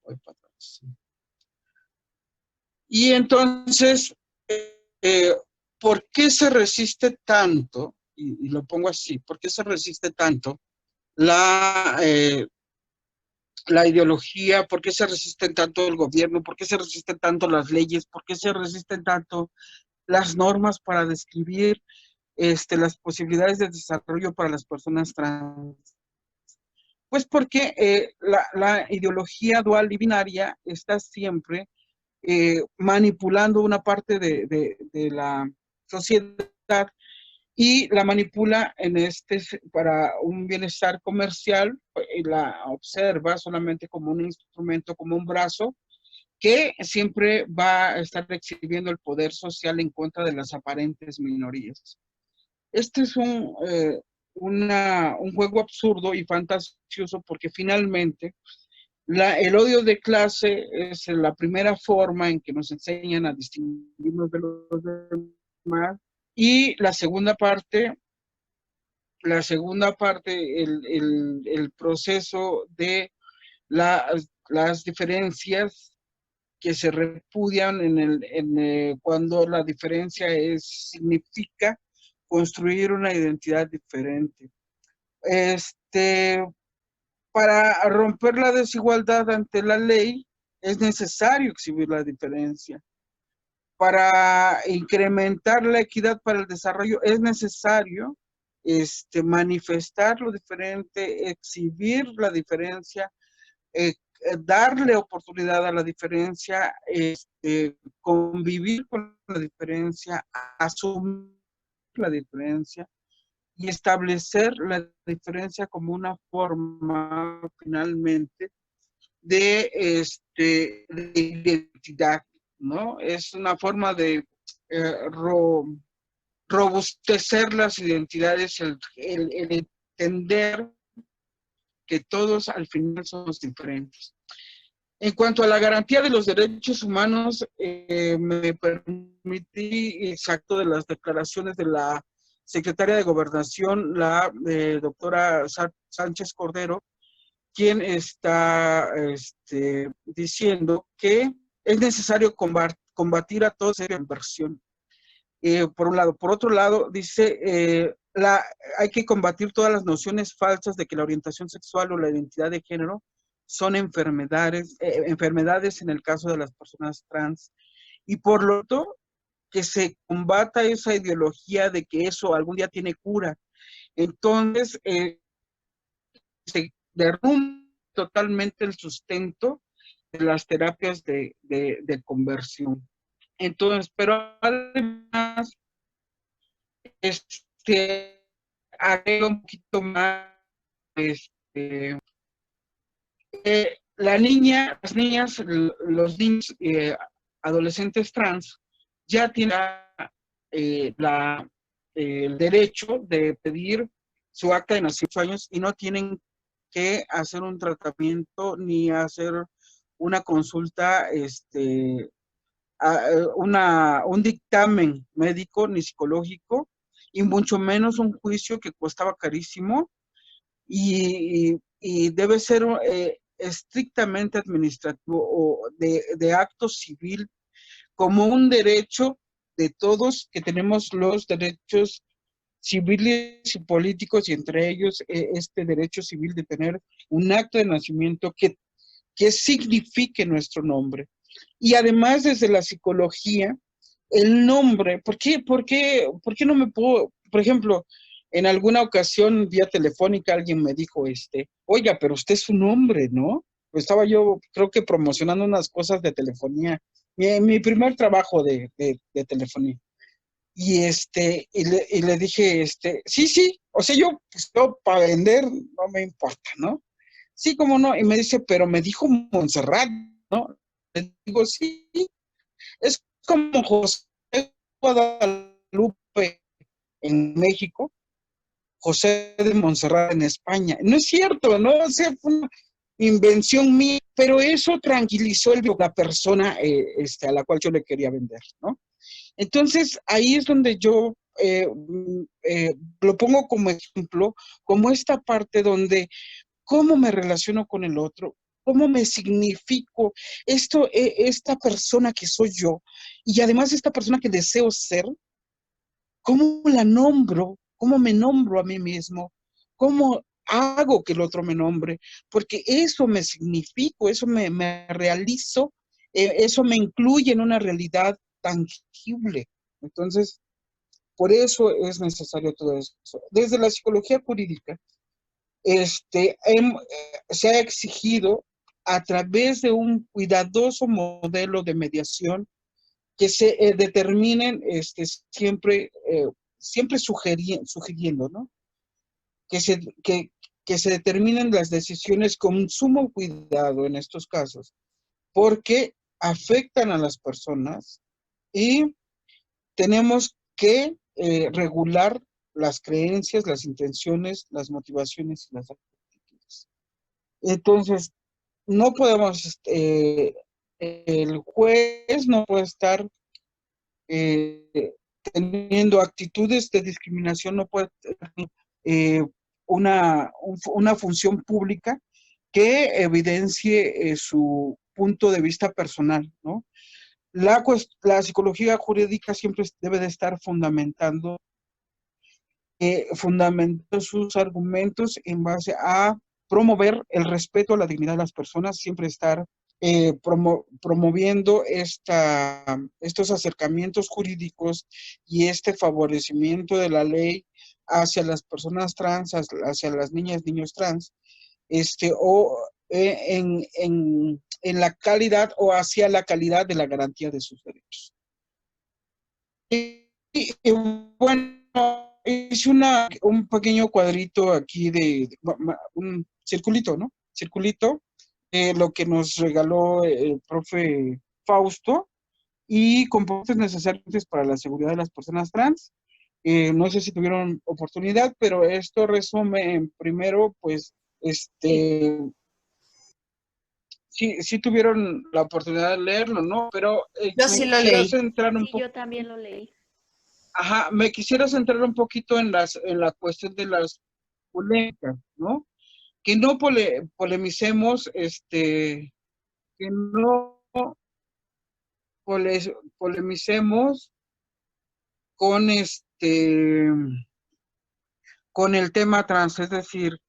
voy para atrás. Y entonces, ¿por qué se resiste tanto? Y lo pongo así, ¿por qué se resiste tanto la ideología? ¿Por qué se resiste tanto el gobierno? ¿Por qué se resisten tanto las leyes? ¿Por qué se resisten tanto las normas para describir las posibilidades de desarrollo para las personas trans? Pues porque la ideología dual y binaria está siempre manipulando una parte de la sociedad y la manipula para un bienestar comercial, y la observa solamente como un instrumento, como un brazo, que siempre va a estar exhibiendo el poder social en contra de las aparentes minorías. Este es un juego absurdo y fantasioso porque finalmente el odio de clase es la primera forma en que nos enseñan a distinguirnos de los demás. Y la segunda parte, el proceso de las diferencias que se repudian cuando la diferencia significa construir una identidad diferente. Para romper la desigualdad ante la ley, es necesario exhibir la diferencia. Para incrementar la equidad para el desarrollo, es necesario manifestar lo diferente, exhibir la diferencia, darle oportunidad a la diferencia, convivir con la diferencia, asumir la diferencia y establecer la diferencia como una forma finalmente de identidad, ¿no? Es una forma de robustecer las identidades, el entender que todos al final somos diferentes. En cuanto a la garantía de los derechos humanos, me permití exacto de las declaraciones de la secretaria de Gobernación, la doctora Sánchez Cordero, quien está diciendo que es necesario combatir a toda esa inversión. Por un lado. Por otro lado, dice, hay que combatir todas las nociones falsas de que la orientación sexual o la identidad de género son enfermedades en el caso de las personas trans. Y por lo tanto, que se combata esa ideología de que eso algún día tiene cura. Entonces, se derrumba totalmente el sustento de las terapias de conversión. Entonces, pero además, agrega un poquito más, las niñas, los niños, adolescentes trans, ya tienen el derecho de pedir su acta de nacimiento años y no tienen que hacer un tratamiento ni hacer una consulta, un dictamen médico ni psicológico, y mucho menos un juicio que costaba carísimo y debe ser estrictamente administrativo o de acto civil, como un derecho de todos que tenemos los derechos civiles y políticos, y entre ellos este derecho civil de tener un acto de nacimiento que signifique nuestro nombre. Y además, desde la psicología, el nombre, ¿por qué no me puedo, por ejemplo, en alguna ocasión vía telefónica alguien me dijo, oiga, pero usted es un hombre, ¿no? Estaba yo, creo que promocionando unas cosas de telefonía, mi primer trabajo de telefonía. Y le dije, sí, o sea, yo para vender no me importa, ¿no? Sí, cómo no, y me dice, pero me dijo Montserrat, ¿no? Le digo, sí, es como José Guadalupe en México, José de Montserrat en España. No es cierto, ¿no? O sea, fue una invención mía, pero eso tranquilizó la persona a la cual yo le quería vender, ¿no? Entonces, ahí es donde yo lo pongo como ejemplo, como esta parte donde cómo me relaciono con el otro, cómo me significo esta persona que soy yo, y además esta persona que deseo ser, cómo la nombro, cómo me nombro a mí mismo, cómo hago que el otro me nombre, porque eso me significo, eso me realizo, eso me incluye en una realidad tangible. Entonces, por eso es necesario todo eso. Desde la psicología jurídica, se ha exigido a través de un cuidadoso modelo de mediación que se determinen siempre sugiriendo, ¿no? Que se determinen las decisiones con sumo cuidado en estos casos, porque afectan a las personas y tenemos que regular las creencias, las intenciones, las motivaciones y las actitudes. Entonces, no podemos, el juez no puede estar teniendo actitudes de discriminación, no puede tener una función pública que evidencie su punto de vista personal, ¿no? La psicología jurídica siempre debe de estar fundamentando sus argumentos en base a promover el respeto a la dignidad de las personas, siempre estar promoviendo estos acercamientos jurídicos y este favorecimiento de la ley hacia las personas trans, hacia las niñas, niños trans, en la calidad o hacia la calidad de la garantía de sus derechos. Y bueno, hice un pequeño cuadrito aquí un circulito, ¿no? Circulito, lo que nos regaló el profe Fausto y componentes necesarios para la seguridad de las personas trans. No sé si tuvieron oportunidad, pero esto resume en primero, pues, sí tuvieron la oportunidad de leerlo, ¿no? Pero yo sí lo leí. Yo también lo leí. Ajá, me quisiera centrar un poquito en la cuestión de las polémicas, ¿no? Que no polemicemos, que no polemicemos con con el tema trans, es decir,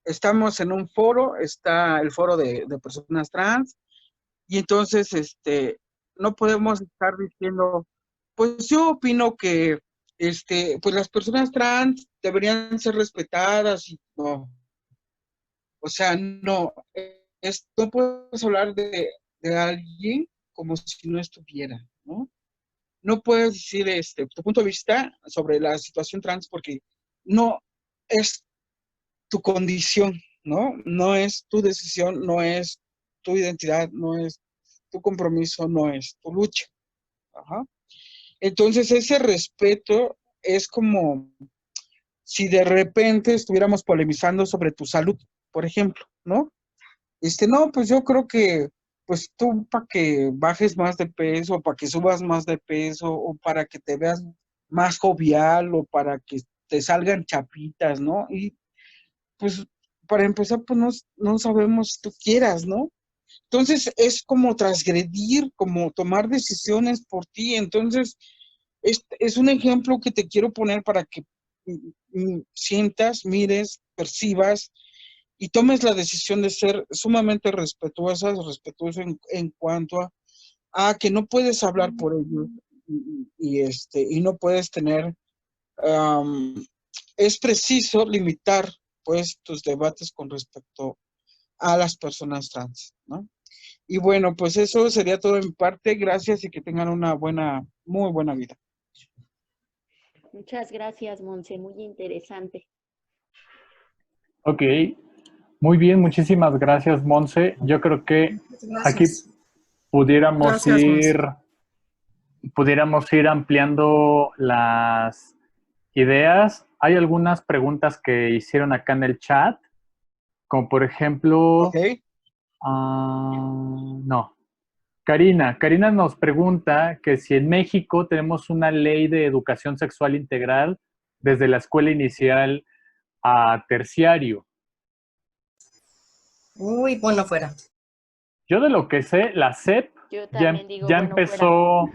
estamos en un foro, está el foro de personas trans, y entonces, no podemos estar diciendo, pues yo opino que, pues las personas trans deberían ser respetadas y no. O sea, no, no puedes hablar de alguien como si no estuviera, ¿no? No puedes decir tu punto de vista sobre la situación trans porque no es tu condición, ¿no? No es tu decisión, no es tu identidad, no es tu compromiso, no es tu lucha. Ajá. Entonces, ese respeto es como si de repente estuviéramos polemizando sobre tu salud, por ejemplo, ¿no? No, pues yo creo que, pues tú para que bajes más de peso, o para que subas más de peso, o para que te veas más jovial, o para que te salgan chapitas, ¿no? Y pues para empezar, pues no sabemos si tú quieras, ¿no? Entonces es como transgredir, como tomar decisiones por ti. Entonces es un ejemplo que te quiero poner para que sientas, mires, percibas y tomes la decisión de ser sumamente respetuoso en cuanto a que no puedes hablar por ellos y no puedes tener, es preciso limitar pues tus debates con respecto a las personas trans, ¿no? Y bueno, pues eso sería todo de mi parte. Gracias y que tengan una muy buena vida. Muchas gracias, Monse, muy interesante. Ok, muy bien, muchísimas gracias, Monse. Yo creo que aquí pudiéramos ir ampliando las ideas. Hay algunas preguntas que hicieron acá en el chat, como por ejemplo, no. Karina nos pregunta que si en México tenemos una ley de educación sexual integral desde la escuela inicial a terciario. Uy, bueno, fuera. Yo de lo que sé, la SEP ya empezó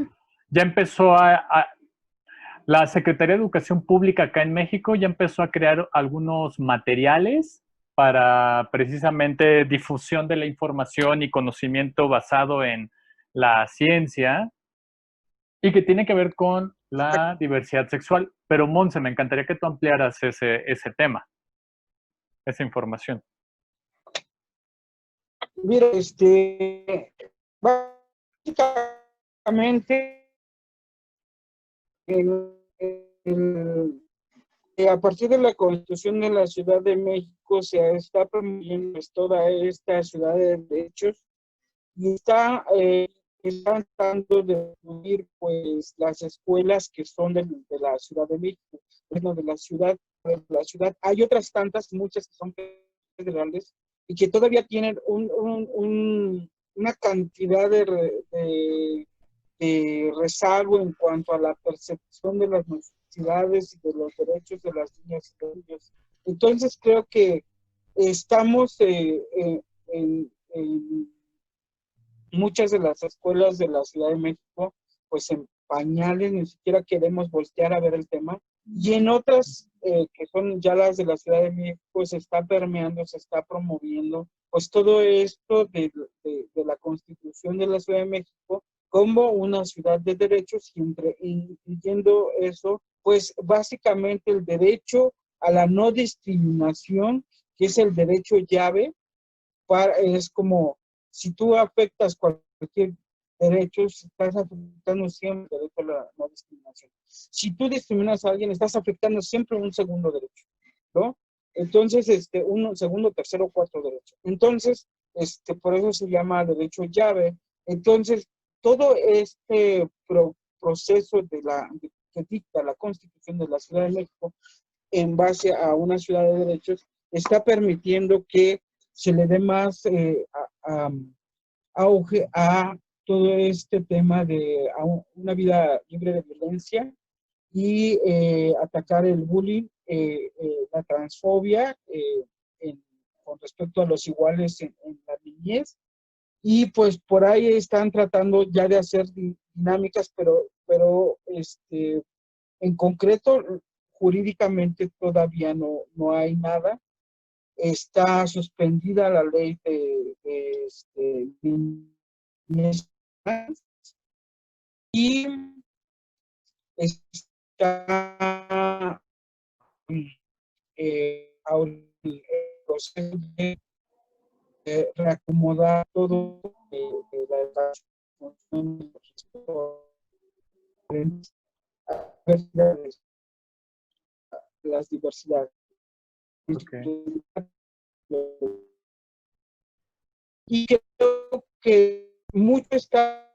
la Secretaría de Educación Pública acá en México ya empezó a crear algunos materiales para precisamente difusión de la información y conocimiento basado en la ciencia y que tiene que ver con la diversidad sexual. Pero Monse, me encantaría que tú ampliaras ese tema. esa información? Mira, básicamente, a partir de la Constitución de la Ciudad de México se está promoviendo pues, toda esta ciudad de derechos y están tratando de unir pues las escuelas que son de la Ciudad de México, bueno, de la ciudad. Hay otras tantas, muchas que son federales y que todavía tienen una cantidad de rezago en cuanto a la percepción de las necesidades y de los derechos de las niñas y los niños. Entonces creo que estamos en muchas de las escuelas de la Ciudad de México, pues en pañales, ni siquiera queremos voltear a ver el tema. Y en otras, que son ya las de la Ciudad de México, se está permeando, se está promoviendo, pues todo esto de la Constitución de la Ciudad de México como una ciudad de derechos, incluyendo eso, pues básicamente el derecho a la no discriminación, que es el derecho llave, es como si tú afectas cualquier derecho, estás afectando siempre el derecho a la no discriminación. Si tú discriminas a alguien, estás afectando siempre un segundo derecho, ¿no? Entonces, un segundo, tercero, cuarto derecho. Entonces, por eso se llama derecho llave. Entonces, todo este proceso que dicta la Constitución de la Ciudad de México en base a una ciudad de derechos está permitiendo que se le dé más auge a todo este tema de una vida libre de violencia y atacar el bullying, la transfobia con respecto a los iguales en la niñez. Y pues por ahí están tratando ya de hacer dinámicas, pero en concreto, jurídicamente todavía no hay nada. Está suspendida la ley de niñez y está el proceso de reacomodar todo las diversidades. Okay. Y creo que mucho está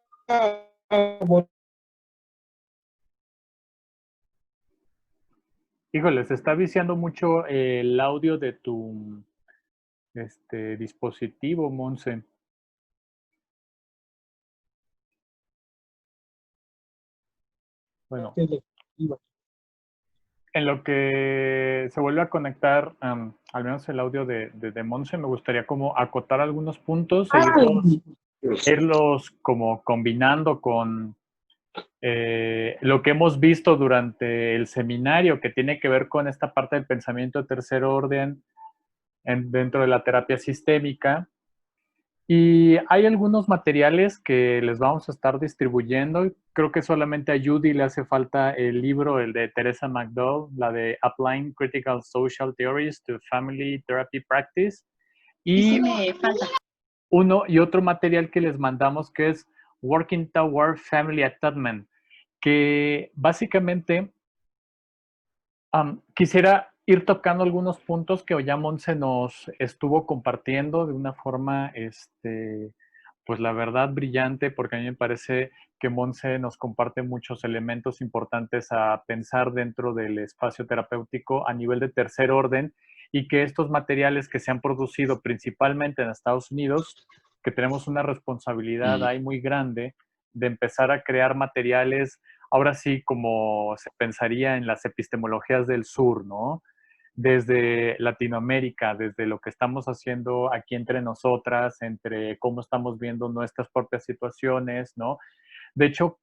Híjole, se está viciando mucho el audio de tu dispositivo, Monse. Bueno, en lo que se vuelve a conectar, al menos el audio de Monse, me gustaría como acotar algunos puntos e irlos como combinando con lo que hemos visto durante el seminario, que tiene que ver con esta parte del pensamiento de tercer orden dentro de la terapia sistémica. Y hay algunos materiales que les vamos a estar distribuyendo. Creo que solamente a Judy le hace falta el libro, el de Teresa McDowell, la de Applying Critical Social Theories to Family Therapy Practice. Y sí me falta. Uno y otro material que les mandamos que es Working Toward Family Attachment, que básicamente quisiera ir tocando algunos puntos que ya Monse nos estuvo compartiendo de una forma, pues la verdad, brillante, porque a mí me parece que Monse nos comparte muchos elementos importantes a pensar dentro del espacio terapéutico a nivel de tercer orden y que estos materiales que se han producido principalmente en Estados Unidos, que tenemos una responsabilidad ahí muy grande de empezar a crear materiales, ahora sí, como se pensaría en las epistemologías del sur, ¿no? Desde Latinoamérica, desde lo que estamos haciendo aquí entre nosotras, entre cómo estamos viendo nuestras propias situaciones, ¿no? De hecho,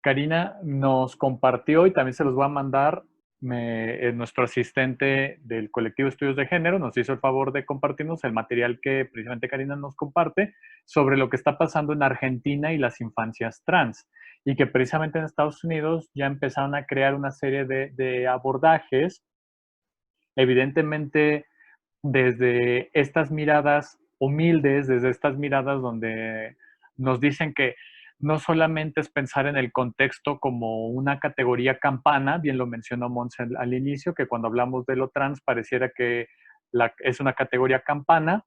Karina nos compartió, y también se los voy a mandar, nuestro asistente del colectivo de estudios de género nos hizo el favor de compartirnos el material que precisamente Karina nos comparte sobre lo que está pasando en Argentina y las infancias trans, y que precisamente en Estados Unidos ya empezaron a crear una serie de abordajes, evidentemente desde estas miradas humildes, desde estas miradas donde nos dicen que no solamente es pensar en el contexto como una categoría campana, bien lo mencionó Montse al inicio, que cuando hablamos de lo trans pareciera que es una categoría campana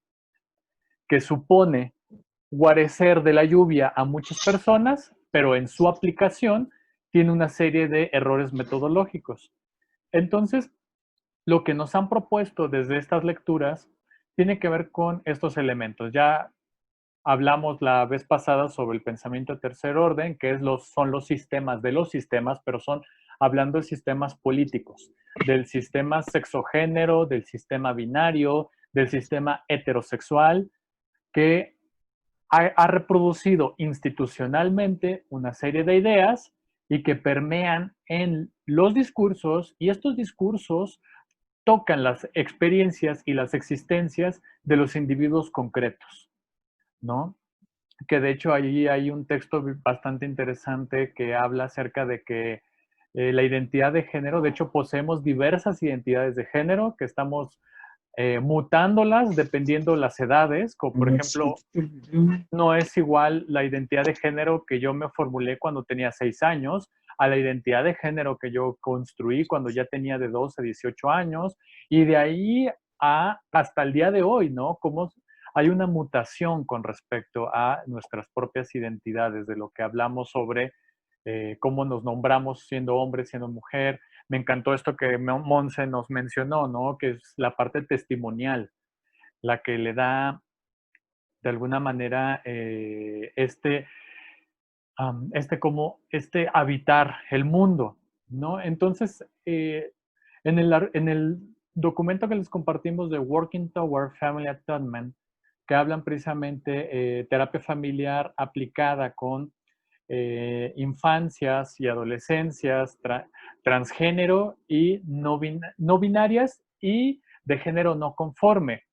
que supone guarecer de la lluvia a muchas personas, pero en su aplicación tiene una serie de errores metodológicos. Entonces, lo que nos han propuesto desde estas lecturas tiene que ver con estos elementos. Ya hablamos la vez pasada sobre el pensamiento de tercer orden, que son los sistemas de los sistemas, pero son hablando de sistemas políticos, del sistema sexogénero, del sistema binario, del sistema heterosexual, que ha reproducido institucionalmente una serie de ideas y que permean en los discursos, y estos discursos tocan las experiencias y las existencias de los individuos concretos, ¿no? Que de hecho ahí hay un texto bastante interesante que habla acerca de que la identidad de género, de hecho poseemos diversas identidades de género que estamos mutándolas dependiendo las edades, como por ejemplo, no es igual la identidad de género que yo me formulé cuando tenía 6 años a la identidad de género que yo construí cuando ya tenía de 12 a 18 años, y de ahí hasta el día de hoy, ¿no? Como hay una mutación con respecto a nuestras propias identidades, de lo que hablamos sobre cómo nos nombramos siendo hombre, siendo mujer. Me encantó esto que Montse nos mencionó, ¿no? Que es la parte testimonial, la que le da de alguna manera este habitar el mundo, ¿no? Entonces, en el documento que les compartimos de Working Toward Family Atonement, que hablan precisamente terapia familiar aplicada con infancias y adolescencias transgénero y no binarias y de género no conforme.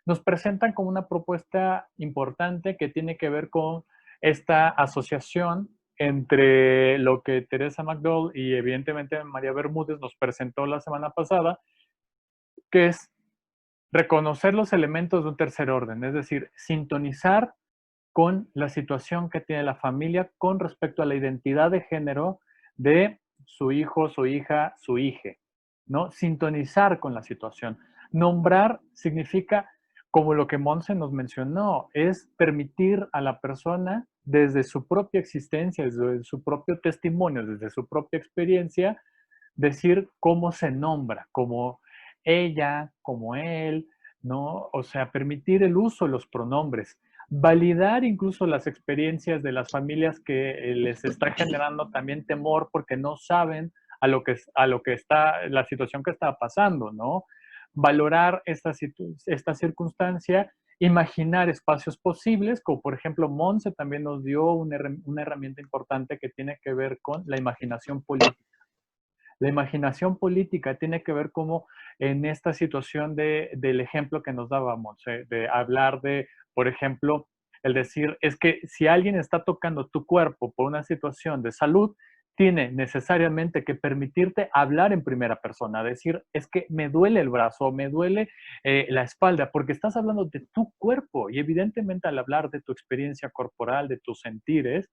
Nos presentan como una propuesta importante que tiene que ver con esta asociación entre lo que Teresa McDowell y evidentemente María Bermúdez nos presentó la semana pasada, que es reconocer los elementos de un tercer orden, es decir, sintonizar con la situación que tiene la familia con respecto a la identidad de género de su hijo, su hija, su hije, ¿no? Sintonizar con la situación. Nombrar significa, como lo que Montse nos mencionó, es permitir a la persona desde su propia existencia, desde su propio testimonio, desde su propia experiencia, decir cómo se nombra, como ella, como él, ¿no? O sea, permitir el uso de los pronombres, validar incluso las experiencias de las familias que les está generando también temor porque no saben a lo que está, la situación que está pasando, ¿no? Valorar esta circunstancia, imaginar espacios posibles, como por ejemplo Montse también nos dio una herramienta importante que tiene que ver con la imaginación política. La imaginación política tiene que ver como en esta situación del ejemplo que nos dábamos, de hablar de, por ejemplo, el decir, es que si alguien está tocando tu cuerpo por una situación de salud, tiene necesariamente que permitirte hablar en primera persona, decir, es que me duele el brazo, me duele la espalda, porque estás hablando de tu cuerpo y evidentemente al hablar de tu experiencia corporal, de tus sentires,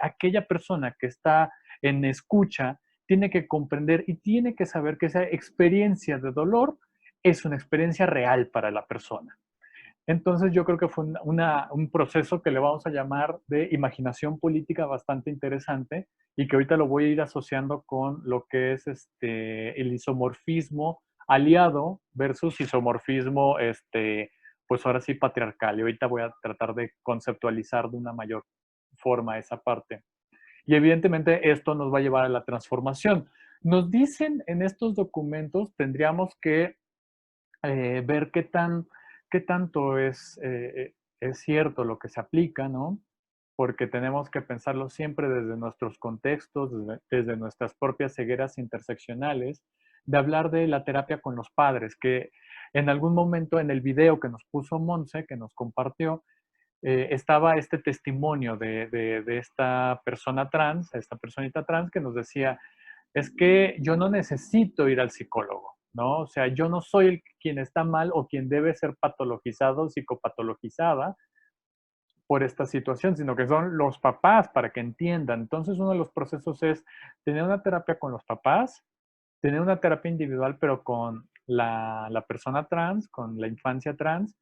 aquella persona que está en escucha, tiene que comprender y tiene que saber que esa experiencia de dolor es una experiencia real para la persona. Entonces yo creo que fue un proceso que le vamos a llamar de imaginación política bastante interesante y que ahorita lo voy a ir asociando con lo que es el isomorfismo aliado versus isomorfismo, pues ahora sí patriarcal. Y ahorita voy a tratar de conceptualizar de una mayor forma esa parte. Y evidentemente esto nos va a llevar a la transformación. Nos dicen en estos documentos, tendríamos que ver qué tanto es cierto lo que se aplica, ¿no? Porque tenemos que pensarlo siempre desde nuestros contextos, desde nuestras propias cegueras interseccionales, de hablar de la terapia con los padres, que en algún momento en el video que nos puso Montse, que nos compartió, estaba este testimonio de esta persona trans, esta personita trans que nos decía, es que yo no necesito ir al psicólogo, ¿no? O sea, yo no soy quien está mal o quien debe ser patologizado, psicopatologizada por esta situación, sino que son los papás para que entiendan. Entonces, uno de los procesos es tener una terapia con los papás, tener una terapia individual, pero con la persona trans, con la infancia trans,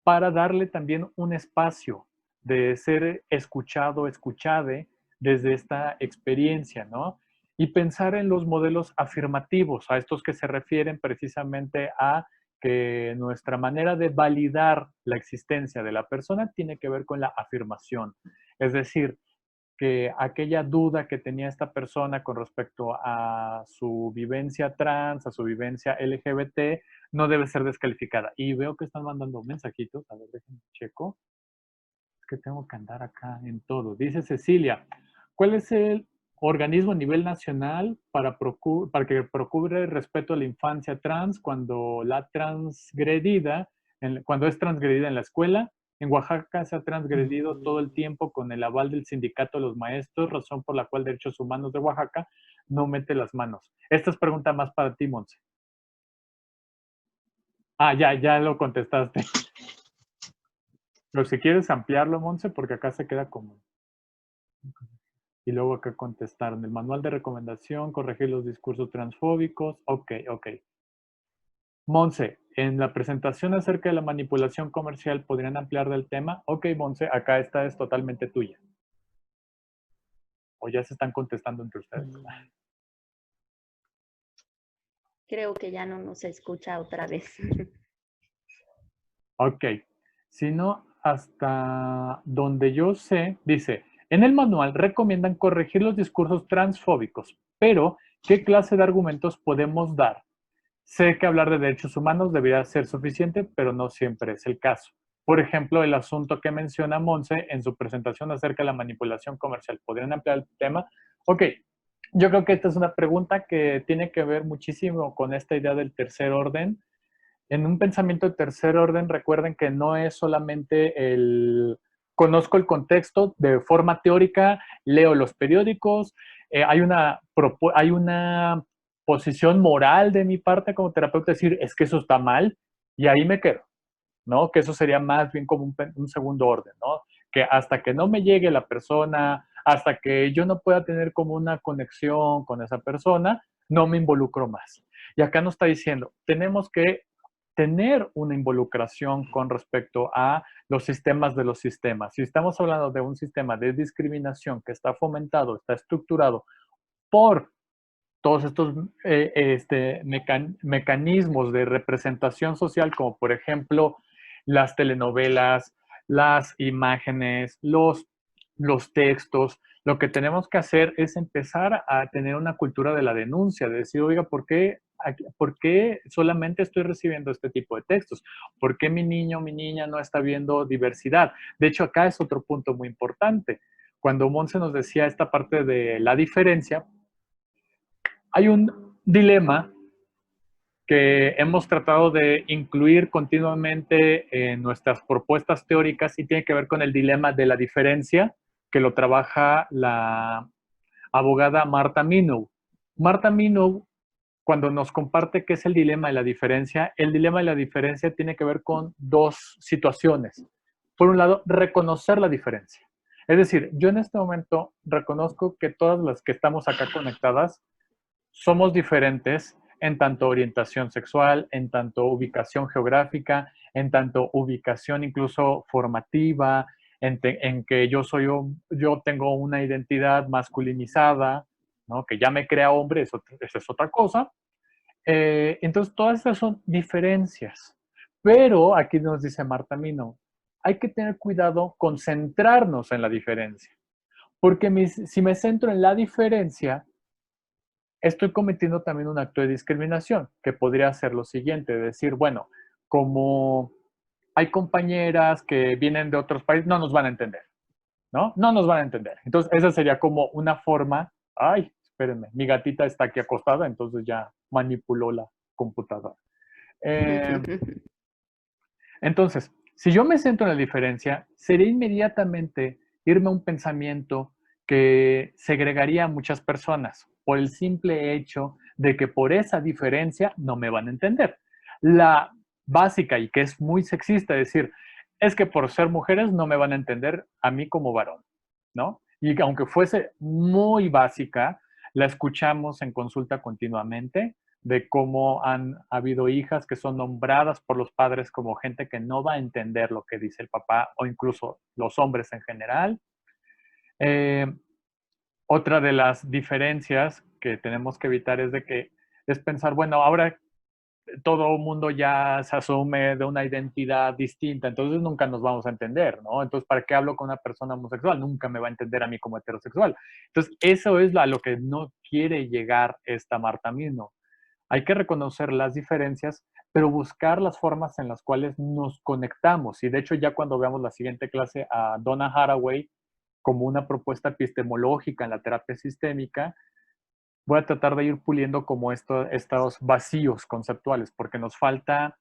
para darle también un espacio de ser escuchado, escuchade desde esta experiencia, ¿no? Y pensar en los modelos afirmativos, a estos que se refieren precisamente a que nuestra manera de validar la existencia de la persona tiene que ver con la afirmación. Es decir, que aquella duda que tenía esta persona con respecto a su vivencia trans, a su vivencia LGBT, no debe ser descalificada. Y veo que están mandando mensajitos, a ver, déjenme checo. Es que tengo que andar acá en todo. Dice Cecilia, ¿cuál es el organismo a nivel nacional para que procure el respeto a la infancia trans cuando cuando es transgredida en la escuela? En Oaxaca se ha transgredido todo el tiempo con el aval del sindicato de los maestros, razón por la cual Derechos Humanos de Oaxaca no mete las manos. Esta es pregunta más para ti, Monse. Ah, ya lo contestaste. Pero si quieres ampliarlo, Monse, porque acá se queda como... Y luego acá contestaron. El manual de recomendación, corregir los discursos transfóbicos. Ok. Monse, en la presentación acerca de la manipulación comercial, ¿podrían ampliar del tema? Ok, Monse, acá esta es totalmente tuya. ¿O ya se están contestando entre ustedes? Creo que ya no nos escucha otra vez. Ok. Si no, hasta donde yo sé, dice, en el manual recomiendan corregir los discursos transfóbicos, pero ¿qué clase de argumentos podemos dar? Sé que hablar de derechos humanos debería ser suficiente, pero no siempre es el caso. Por ejemplo, el asunto que menciona Monse en su presentación acerca de la manipulación comercial. ¿Podrían ampliar el tema? Ok, yo creo que esta es una pregunta que tiene que ver muchísimo con esta idea del tercer orden. En un pensamiento de tercer orden, recuerden que no es solamente conozco el contexto de forma teórica, leo los periódicos, hay una posición moral de mi parte como terapeuta, decir, es que eso está mal, y ahí me quedo, ¿no? Que eso sería más bien como un segundo orden, ¿no? Que hasta que no me llegue la persona, hasta que yo no pueda tener como una conexión con esa persona, no me involucro más. Y acá nos está diciendo, tenemos que tener una involucración con respecto a los sistemas de los sistemas. Si estamos hablando de un sistema de discriminación que está fomentado, está estructurado por todos estos mecanismos de representación social, como por ejemplo las telenovelas, las imágenes, los textos, lo que tenemos que hacer es empezar a tener una cultura de la denuncia, de decir, oiga, ¿por qué solamente estoy recibiendo este tipo de textos? ¿Por qué mi niño, mi niña no está viendo diversidad? De hecho, acá es otro punto muy importante. Cuando Monse nos decía esta parte de la diferencia, hay un dilema que hemos tratado de incluir continuamente en nuestras propuestas teóricas y tiene que ver con el dilema de la diferencia, que lo trabaja la abogada Martha Minow. Martha Minow, cuando nos comparte qué es el dilema de la diferencia, el dilema de la diferencia tiene que ver con dos situaciones. Por un lado, reconocer la diferencia. Es decir, yo en este momento reconozco que todas las que estamos acá conectadas somos diferentes en tanto orientación sexual, en tanto ubicación geográfica, en tanto ubicación incluso formativa, en que yo tengo una identidad masculinizada, ¿no? Que ya me crea hombre, esa es otra cosa. Entonces, todas esas son diferencias. Pero aquí nos dice Martha Minow, hay que tener cuidado con centrarnos en la diferencia. Porque si me centro en la diferencia, estoy cometiendo también un acto de discriminación, que podría ser lo siguiente, decir, bueno, como hay compañeras que vienen de otros países, no nos van a entender, ¿no? No nos van a entender. Entonces, esa sería como una forma, ay, espérenme, mi gatita está aquí acostada, entonces ya manipuló la computadora. Entonces, si yo me centro en la diferencia, sería inmediatamente irme a un pensamiento que segregaría a muchas personas por el simple hecho de que por esa diferencia no me van a entender. La básica y que es muy sexista, es decir, es que por ser mujeres no me van a entender a mí como varón, ¿no? Y aunque fuese muy básica, la escuchamos en consulta continuamente de cómo han habido hijas que son nombradas por los padres como gente que no va a entender lo que dice el papá o incluso los hombres en general. Otra de las diferencias que tenemos que evitar es de que es pensar, bueno, ahora todo el mundo ya se asume de una identidad distinta, entonces nunca nos vamos a entender, ¿no? Entonces, ¿para qué hablo con una persona homosexual? Nunca me va a entender a mí como heterosexual. Entonces, eso es a lo que no quiere llegar esta Marta Mino. Hay que reconocer las diferencias, pero buscar las formas en las cuales nos conectamos. Y de hecho, ya cuando veamos la siguiente clase a Donna Haraway como una propuesta epistemológica en la terapia sistémica, voy a tratar de ir puliendo como estos vacíos conceptuales, porque nos falta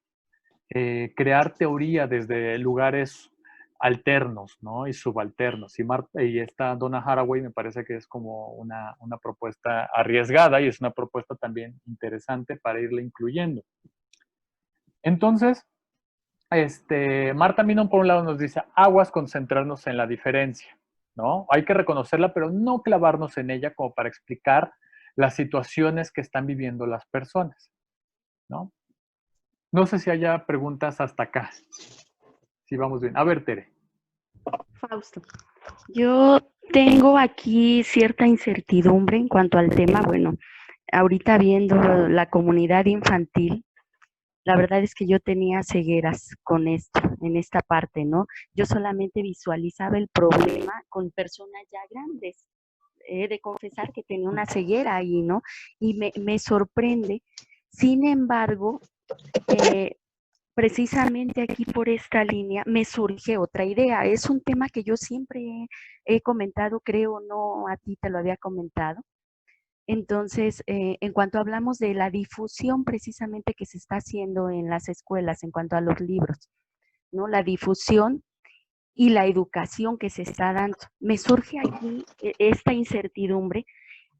crear teoría desde lugares alternos, ¿no? Y subalternos. Y esta Donna Haraway me parece que es como una propuesta arriesgada y es una propuesta también interesante para irla incluyendo. Entonces, Marta Minon por un lado nos dice, aguas concentrarnos en la diferencia, ¿no? Hay que reconocerla, pero no clavarnos en ella como para explicar las situaciones que están viviendo las personas, ¿no? No sé si haya preguntas hasta acá. Sí, vamos bien. A ver, Tere. Fausto, yo tengo aquí cierta incertidumbre en cuanto al tema. Bueno, ahorita viendo la comunidad infantil, la verdad es que yo tenía cegueras con esto, en esta parte, ¿no? Yo solamente visualizaba el problema con personas ya grandes. He de confesar que tenía una ceguera ahí, ¿no? Y me sorprende. Sin embargo, precisamente aquí por esta línea me surge otra idea. Es un tema que yo siempre he comentado, creo, no a ti te lo había comentado. Entonces, en cuanto hablamos de la difusión precisamente que se está haciendo en las escuelas, en cuanto a los libros, ¿no? La difusión y la educación que se está dando. Me surge aquí esta incertidumbre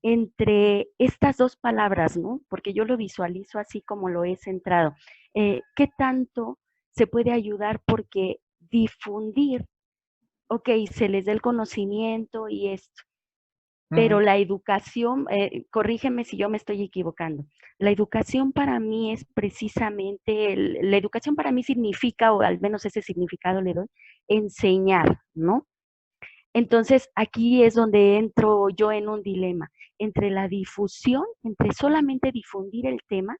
entre estas dos palabras, ¿no? Porque yo lo visualizo así como lo he centrado. ¿Qué tanto se puede ayudar? Porque difundir, ok, se les da el conocimiento y esto, pero la educación, corrígeme si yo me estoy equivocando, la educación para mí es precisamente, la educación para mí significa, o al menos ese significado le doy, enseñar, ¿no? Entonces, aquí es donde entro yo en un dilema entre la difusión, entre solamente difundir el tema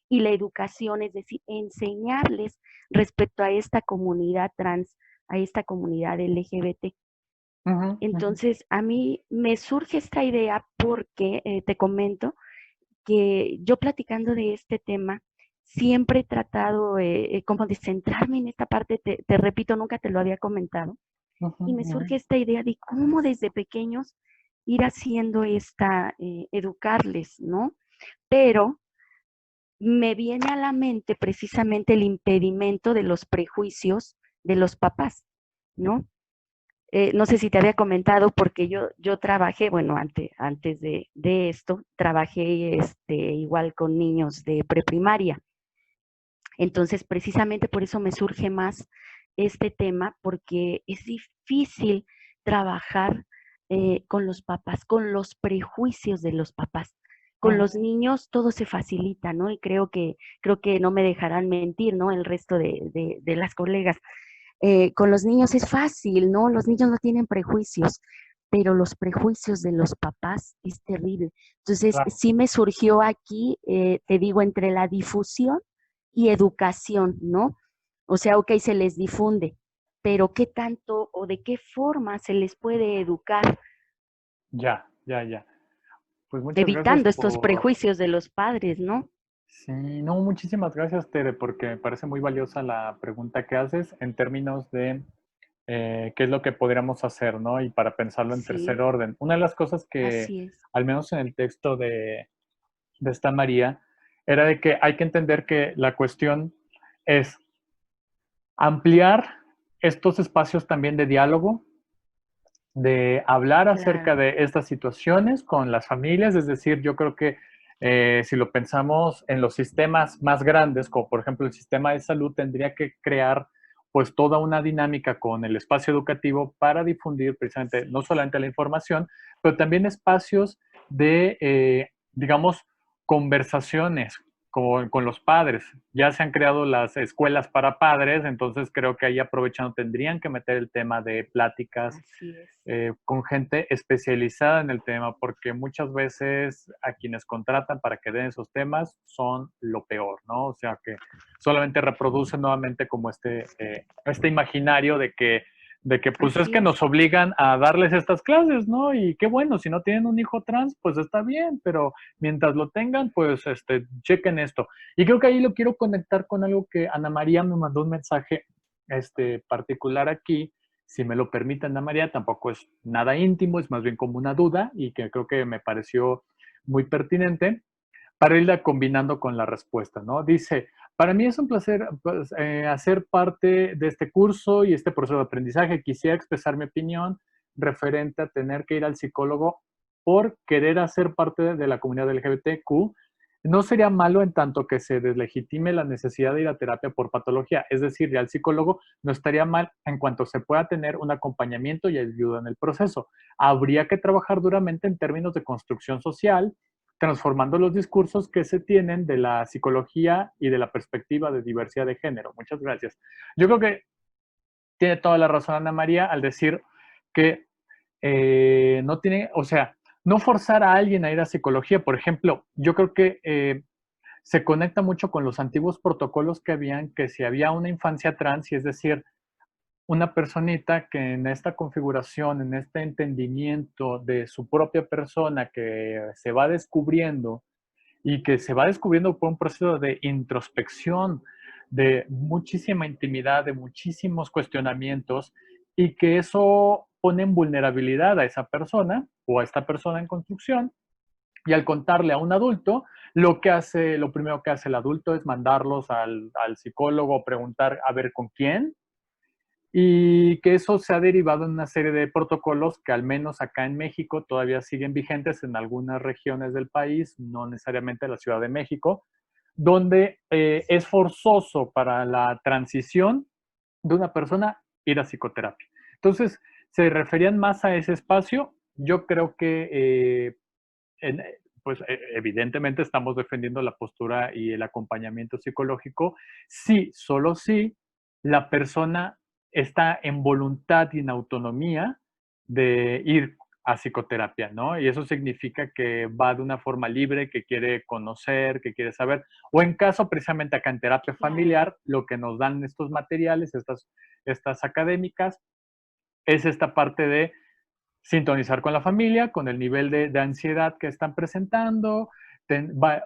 y la educación, es decir, enseñarles respecto a esta comunidad trans, a esta comunidad LGBT. Entonces, a mí me surge esta idea porque te comento que yo platicando de este tema, siempre he tratado como de centrarme en esta parte, te repito, nunca te lo había comentado, y me surge esta idea de cómo desde pequeños ir haciendo educarles, ¿no? Pero me viene a la mente precisamente el impedimento de los prejuicios de los papás, ¿no? No sé si te había comentado porque yo trabajé, bueno, antes de esto, trabajé igual con niños de preprimaria. Entonces, precisamente por eso me surge más este tema, porque es difícil trabajar con los papás, con los prejuicios de los papás. Con los niños todo se facilita, ¿no? Y creo que no me dejarán mentir, ¿no? El resto de las colegas. Con los niños es fácil, ¿no? Los niños no tienen prejuicios, pero los prejuicios de los papás es terrible. Entonces, sí me surgió aquí, te digo, entre la difusión y educación, ¿no? O sea, ok, se les difunde, pero ¿qué tanto o de qué forma se les puede educar? Ya. Pues muchas evitando gracias estos prejuicios de los padres, ¿no? Sí, no, muchísimas gracias, Tere, porque me parece muy valiosa la pregunta que haces en términos de qué es lo que podríamos hacer, ¿no? Y para pensarlo en tercer orden. Una de las cosas que, al menos en el texto de esta María, era de que hay que entender que la cuestión es ampliar estos espacios también de diálogo, de hablar acerca de estas situaciones con las familias, es decir, yo creo que si lo pensamos en los sistemas más grandes, como por ejemplo el sistema de salud, tendría que crear pues toda una dinámica con el espacio educativo para difundir precisamente no solamente la información, pero también espacios de, digamos, conversaciones con los padres. Ya se han creado las escuelas para padres, entonces creo que ahí aprovechando tendrían que meter el tema de pláticas con gente especializada en el tema, porque muchas veces a quienes contratan para que den esos temas son lo peor, ¿no? O sea, que solamente reproducen nuevamente como este imaginario de que pues es que nos obligan a darles estas clases, ¿no? Y qué bueno, si no tienen un hijo trans, pues está bien, pero mientras lo tengan, pues chequen esto. Y creo que ahí lo quiero conectar con algo que Ana María me mandó un mensaje particular aquí, si me lo permite Ana María, tampoco es nada íntimo, es más bien como una duda y que creo que me pareció muy pertinente para irla combinando con la respuesta, ¿no? Dice, para mí es un placer pues, hacer parte de este curso y este proceso de aprendizaje. Quisiera expresar mi opinión referente a tener que ir al psicólogo por querer hacer parte de la comunidad LGBTQ. No sería malo en tanto que se deslegitime la necesidad de ir a terapia por patología. Es decir, ir al psicólogo no estaría mal en cuanto se pueda tener un acompañamiento y ayuda en el proceso. Habría que trabajar duramente en términos de construcción social, transformando los discursos que se tienen de la psicología y de la perspectiva de diversidad de género. Muchas gracias. Yo creo que tiene toda la razón Ana María al decir que no tiene, o sea, no forzar a alguien a ir a psicología. Por ejemplo, yo creo que se conecta mucho con los antiguos protocolos que habían, que si había una infancia trans, y es decir, una personita que en esta configuración, en este entendimiento de su propia persona que se va descubriendo y que se va descubriendo por un proceso de introspección, de muchísima intimidad, de muchísimos cuestionamientos y que eso pone en vulnerabilidad a esa persona o a esta persona en construcción y al contarle a un adulto, lo primero que hace el adulto es mandarlos al psicólogo, preguntar a ver con quién, y que eso se ha derivado en una serie de protocolos que al menos acá en México todavía siguen vigentes en algunas regiones del país, no necesariamente la Ciudad de México, donde es forzoso para la transición de una persona ir a psicoterapia. Entonces, se referían más a ese espacio. Yo creo que, pues evidentemente estamos defendiendo la postura y el acompañamiento psicológico. Sí, solo sí, la persona está en voluntad y en autonomía de ir a psicoterapia, ¿no? Y eso significa que va de una forma libre, que quiere conocer, que quiere saber, o en caso precisamente acá en terapia familiar, lo que nos dan estos materiales, estas académicas, es esta parte de sintonizar con la familia, con el nivel de ansiedad que están presentando,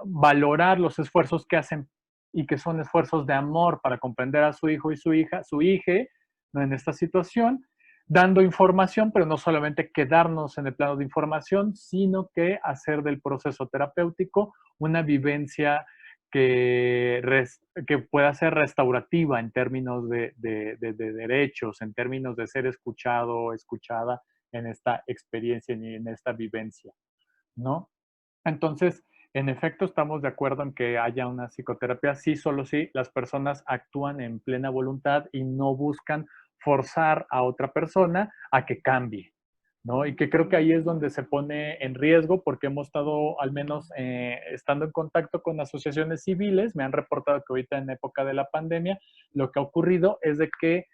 valorar los esfuerzos que hacen y que son esfuerzos de amor para comprender a su hijo y su hija, su hija, ¿no? En esta situación, dando información, pero no solamente quedarnos en el plano de información, sino que hacer del proceso terapéutico una vivencia que pueda ser restaurativa en términos de derechos, en términos de ser escuchado o escuchada en esta experiencia y en esta vivencia, ¿no? Entonces, en efecto, estamos de acuerdo en que haya una psicoterapia, sí, solo si las personas actúan en plena voluntad y no buscan forzar a otra persona a que cambie, ¿no? Y que creo que ahí es donde se pone en riesgo, porque hemos estado, al menos estando en contacto con asociaciones civiles, me han reportado que ahorita en época de la pandemia, lo que ha ocurrido es de que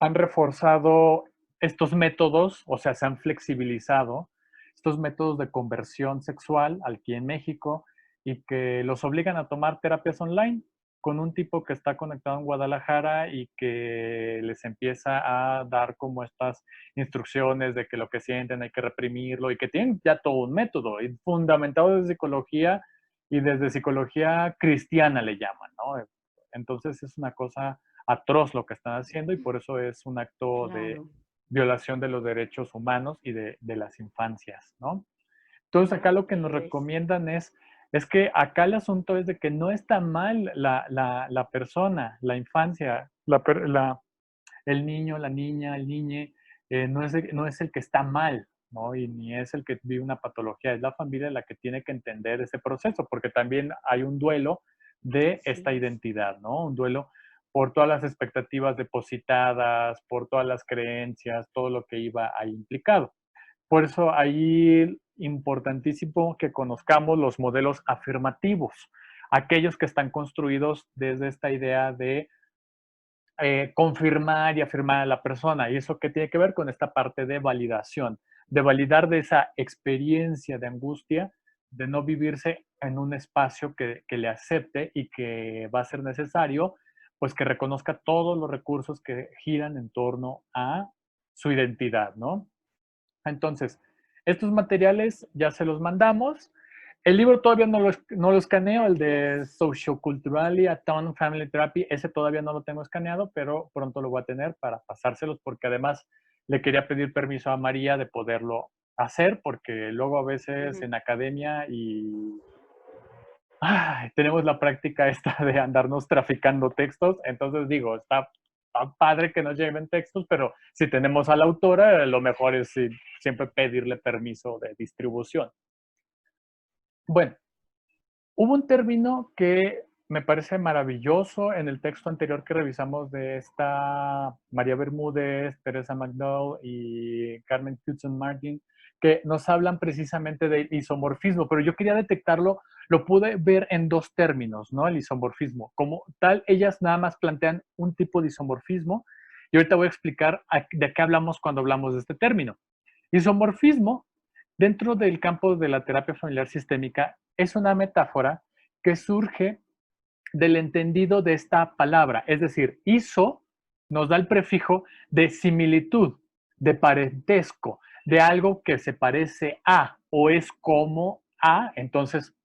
han reforzado estos métodos, o sea, se han flexibilizado estos métodos de conversión sexual aquí en México y que los obligan a tomar terapias online con un tipo que está conectado en Guadalajara y que les empieza a dar como estas instrucciones de que lo que sienten hay que reprimirlo y que tienen ya todo un método fundamentado desde psicología y desde psicología cristiana le llaman, ¿no? Entonces es una cosa atroz lo que están haciendo y por eso es un acto de violación de los derechos humanos y de las infancias, ¿no? Entonces acá lo que nos recomiendan es que acá el asunto es de que no está mal la persona, la infancia, el niño, la niña, el niñe, no es el que está mal, ¿no? Y ni es el que vive una patología, es la familia la que tiene que entender ese proceso, porque también hay un duelo de esta identidad, ¿no? Un duelo por todas las expectativas depositadas, por todas las creencias, todo lo que iba ahí implicado. Por eso ahí importantísimo que conozcamos los modelos afirmativos, aquellos que están construidos desde esta idea de confirmar y afirmar a la persona. ¿Y eso qué tiene que ver con esta parte de validación? De validar de esa experiencia de angustia, de no vivirse en un espacio que le acepte y que va a ser necesario, pues que reconozca todos los recursos que giran en torno a su identidad, ¿no? Entonces, estos materiales ya se los mandamos. El libro todavía no lo escaneo, el de Socioculturally Attuned Family Therapy, ese todavía no lo tengo escaneado, pero pronto lo voy a tener para pasárselos, porque además le quería pedir permiso a María de poderlo hacer, porque luego a veces en academia tenemos la práctica esta de andarnos traficando textos, entonces digo, está padre que nos lleven textos, pero si tenemos a la autora, lo mejor es siempre pedirle permiso de distribución. Bueno, hubo un término que me parece maravilloso en el texto anterior que revisamos de esta María Bermúdez, Teresa McDowell y Carmen Hudson Martin, que nos hablan precisamente del isomorfismo, pero yo quería detectarlo, lo pude ver en dos términos, ¿no? El isomorfismo. Como tal, ellas nada más plantean un tipo de isomorfismo y ahorita voy a explicar de qué hablamos cuando hablamos de este término. Isomorfismo, dentro del campo de la terapia familiar sistémica, es una metáfora que surge del entendido de esta palabra, es decir, iso nos da el prefijo de similitud, de parentesco, de algo que se parece a o es como a, entonces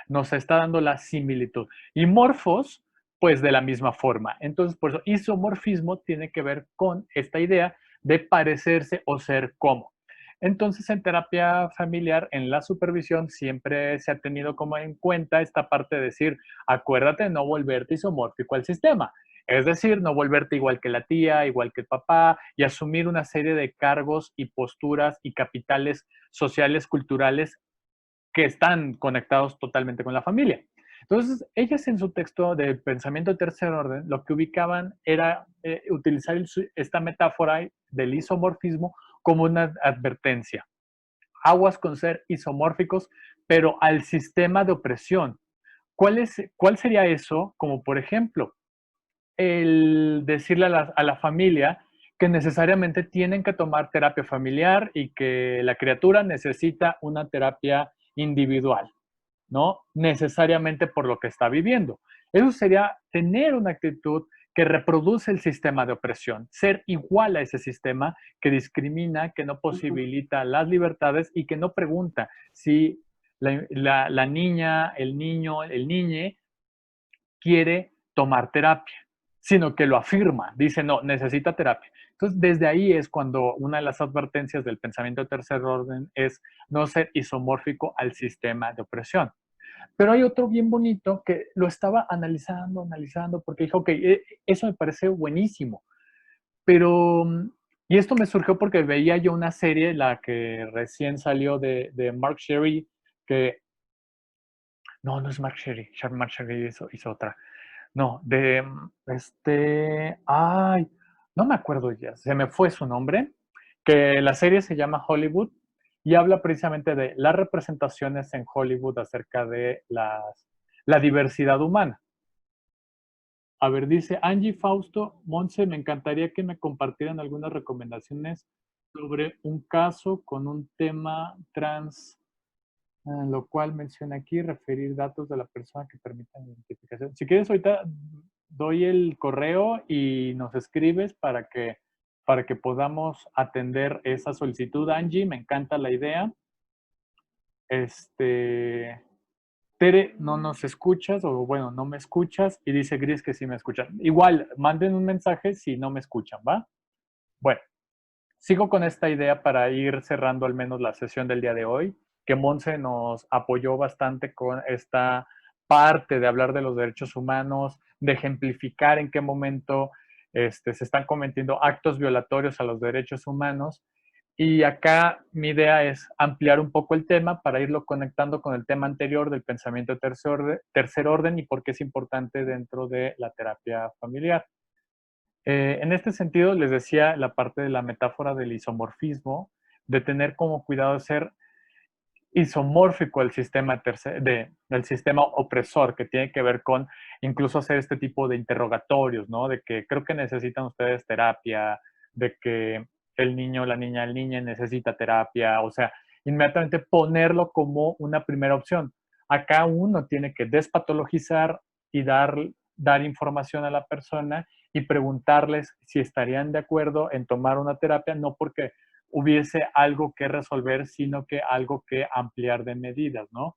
nos está dando la similitud. Y morfos, pues de la misma forma. Entonces, por eso, isomorfismo tiene que ver con esta idea de parecerse o ser como. Entonces, en terapia familiar, en la supervisión, siempre se ha tenido como en cuenta esta parte de decir, acuérdate de no volverte isomórfico al sistema. Es decir, no volverte igual que la tía, igual que el papá, y asumir una serie de cargos y posturas y capitales sociales, culturales, que están conectados totalmente con la familia. Entonces, ellas en su texto de pensamiento de tercer orden, lo que ubicaban era utilizar esta metáfora del isomorfismo como una advertencia. Aguas con ser isomórficos, pero al sistema de opresión. ¿Cuál sería eso? Como por ejemplo, el decirle a la familia que necesariamente tienen que tomar terapia familiar y que la criatura necesita una terapia individual, ¿no? Necesariamente por lo que está viviendo. Eso sería tener una actitud que reproduce el sistema de opresión, ser igual a ese sistema que discrimina, que no posibilita las libertades y que no pregunta si la niña, el niño, el niñe quiere tomar terapia, sino que lo afirma, dice, no, necesita terapia. Entonces, desde ahí es cuando una de las advertencias del pensamiento de tercer orden es no ser isomórfico al sistema de opresión. Pero hay otro bien bonito que lo estaba analizando, porque dijo, ok, eso me parece buenísimo, pero, y esto me surgió porque veía yo una serie, la que recién salió de Mark Sherry, que, no es Mark Sherry, Mark Sherry hizo otra, no, no me acuerdo ya, se me fue su nombre, que la serie se llama Hollywood y habla precisamente de las representaciones en Hollywood acerca de la diversidad humana. A ver, dice Angie Fausto, Monse, me encantaría que me compartieran algunas recomendaciones sobre un caso con un tema trans, lo cual menciona aquí, referir datos de la persona que permitan identificación. Si quieres, ahorita doy el correo y nos escribes para que podamos atender esa solicitud. Angie, me encanta la idea. Tere, no nos escuchas, o bueno, no me escuchas, y dice Gris que sí me escuchan. Igual, manden un mensaje si no me escuchan, ¿va? Bueno, sigo con esta idea para ir cerrando al menos la sesión del día de hoy, que Monse nos apoyó bastante con esta parte de hablar de los derechos humanos, de ejemplificar en qué momento se están cometiendo actos violatorios a los derechos humanos, Y acá mi idea es ampliar un poco el tema para irlo conectando con el tema anterior del pensamiento de tercer orden y por qué es importante dentro de la terapia familiar. En este sentido, les decía la parte de la metáfora del isomorfismo, de tener como cuidado de ser isomórfico el sistema del sistema opresor, que tiene que ver con incluso hacer este tipo de interrogatorios, ¿no? De que creo que necesitan ustedes terapia, de que el niño, la niña, el niño necesita terapia, o sea, inmediatamente ponerlo como una primera opción. Acá uno tiene que despatologizar y dar información a la persona y preguntarles si estarían de acuerdo en tomar una terapia, no porque hubiese algo que resolver, sino que algo que ampliar de medidas, ¿no?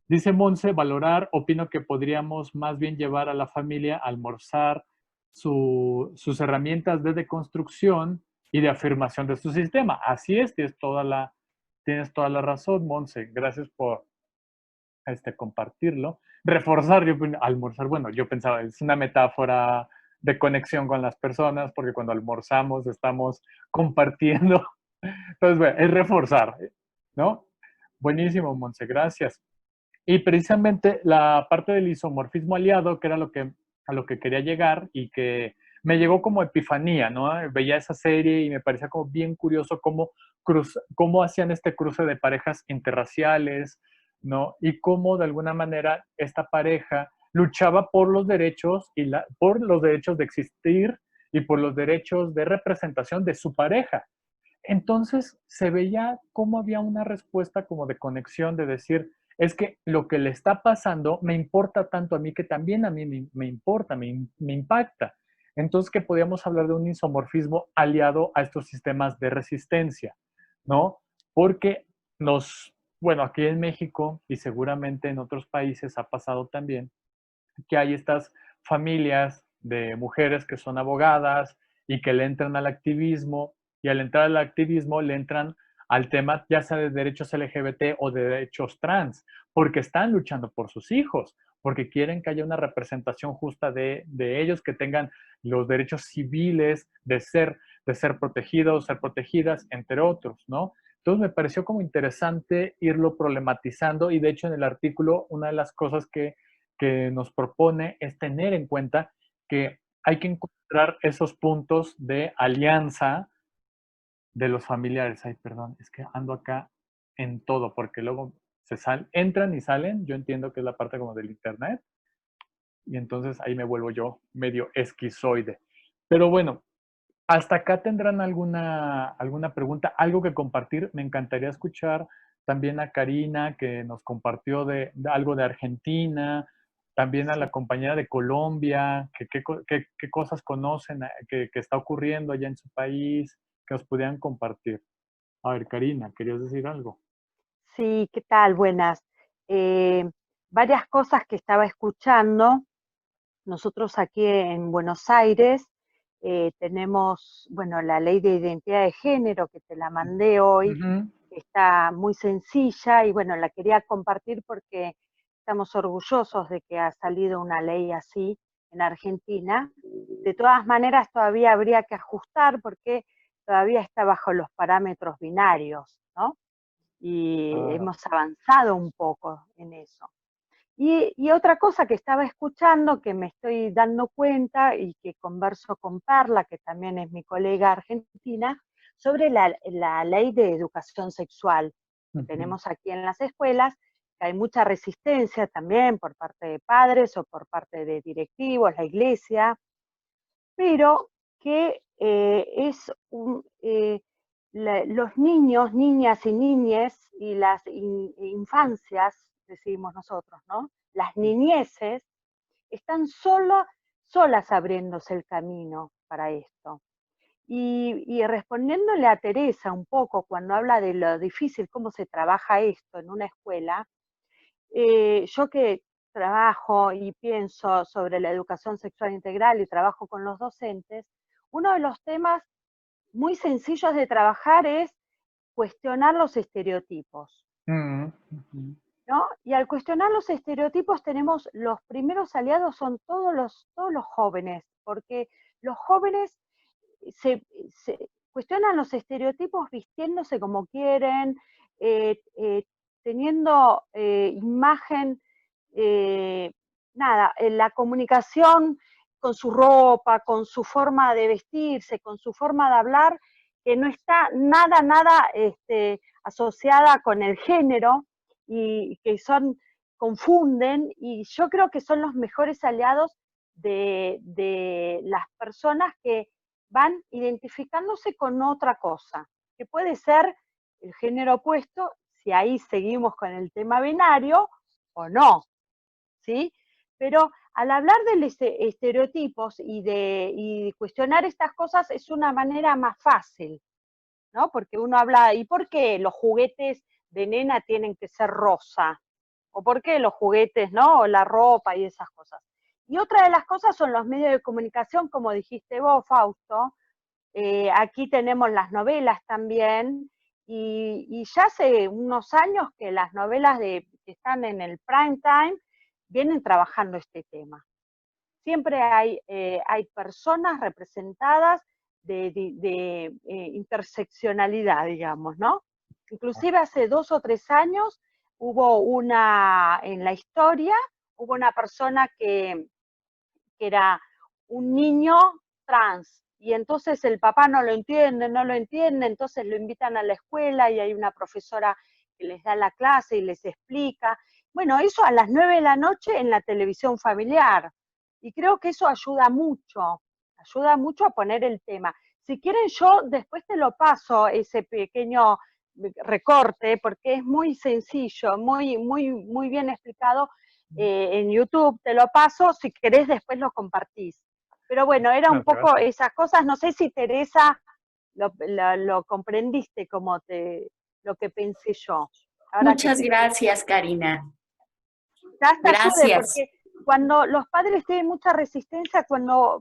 Dice Monse, valorar, opino que podríamos más bien llevar a la familia a almorzar sus herramientas de deconstrucción y de afirmación de su sistema. Así es, tienes toda la razón, Monse. Gracias por compartirlo. Reforzar, almorzar, bueno, yo pensaba, es una metáfora de conexión con las personas, porque cuando almorzamos estamos compartiendo. Entonces, bueno, es reforzar, ¿no? Buenísimo, Monse, gracias. Y precisamente la parte del isomorfismo aliado, que era a lo que quería llegar y que me llegó como epifanía, ¿no? Veía esa serie y me parecía como bien curioso cómo hacían este cruce de parejas interraciales, ¿no? Y cómo de alguna manera esta pareja luchaba por los derechos por los derechos de existir y por los derechos de representación de su pareja. Entonces se veía cómo había una respuesta como de conexión, de decir, es que lo que le está pasando me importa tanto a mí que también a mí me importa, me impacta. Entonces que podíamos hablar de un isomorfismo aliado a estos sistemas de resistencia, ¿no? Porque bueno, aquí en México y seguramente en otros países ha pasado también que hay estas familias de mujeres que son abogadas y que le entran al activismo, y al entrar al activismo le entran al tema ya sea de derechos LGBT o de derechos trans, porque están luchando por sus hijos, porque quieren que haya una representación justa de ellos, que tengan los derechos civiles de ser protegidos, ser protegidas, entre otros, ¿no? Entonces me pareció como interesante irlo problematizando y de hecho en el artículo una de las cosas que nos propone es tener en cuenta que hay que encontrar esos puntos de alianza de los familiares. Ay, perdón, es que ando acá en todo, porque luego entran y salen, yo entiendo que es la parte como del internet, y entonces ahí me vuelvo yo medio esquizoide. Pero bueno, hasta acá tendrán alguna pregunta, algo que compartir. Me encantaría escuchar también a Karina, que nos compartió de algo de Argentina, también a la compañera de Colombia, qué cosas conocen, que está ocurriendo allá en su país, que nos pudieran compartir. A ver, Karina, ¿querías decir algo? Sí, ¿qué tal? Buenas. Varias cosas que estaba escuchando. Nosotros aquí en Buenos Aires tenemos, bueno, la ley de identidad de género que te la mandé hoy, que está muy sencilla y bueno, la quería compartir porque estamos orgullosos de que ha salido una ley así en Argentina. De todas maneras, todavía habría que ajustar porque todavía está bajo los parámetros binarios, ¿no? Y hemos avanzado un poco en eso. Y otra cosa que estaba escuchando, que me estoy dando cuenta y que converso con Perla, que también es mi colega argentina, sobre la ley de educación sexual que tenemos aquí en las escuelas, que hay mucha resistencia también por parte de padres o por parte de directivos, la iglesia, pero que los niños, niñas y niñes y las infancias, decimos nosotros, ¿no? Las niñeces están solas abriéndose el camino para esto. Y respondiéndole a Teresa un poco cuando habla de lo difícil, cómo se trabaja esto en una escuela, yo que trabajo y pienso sobre la educación sexual integral y trabajo con los docentes, uno de los temas muy sencillos de trabajar es cuestionar los estereotipos, ¿no? Y al cuestionar los estereotipos tenemos, los primeros aliados son todos los jóvenes, porque los jóvenes cuestionan los estereotipos vistiéndose como quieren, teniendo imagen, la comunicación con su ropa, con su forma de vestirse, con su forma de hablar, que no está nada asociada con el género y que confunden, y yo creo que son los mejores aliados de las personas que van identificándose con otra cosa, que puede ser el género opuesto, si ahí seguimos con el tema binario o no, ¿sí? Pero al hablar de estereotipos y cuestionar estas cosas es una manera más fácil, ¿no? Porque uno habla, ¿y por qué los juguetes de nena tienen que ser rosa? ¿O por qué los juguetes, ¿no? O la ropa y esas cosas. Y otra de las cosas son los medios de comunicación, como dijiste vos, Fausto. Aquí tenemos las novelas también, y ya hace unos años que las novelas que están en el prime time vienen trabajando este tema. Siempre hay personas representadas de interseccionalidad, digamos, ¿no? Inclusive hace 2 o 3 años en la historia, hubo una persona que era un niño trans, y entonces el papá no lo entiende, entonces lo invitan a la escuela y hay una profesora que les da la clase y les explica. Bueno, eso a las 9 de la noche en la televisión familiar. Y creo que eso ayuda mucho a poner el tema. Si quieren, yo después te lo paso, ese pequeño recorte, porque es muy sencillo, muy bien explicado en YouTube, te lo paso, si querés después lo compartís. Pero bueno, era un poco esas cosas, no sé si Teresa lo comprendiste como lo que pensé yo. Ahora muchas gracias, Karina. Gracias. Porque cuando los padres tienen mucha resistencia,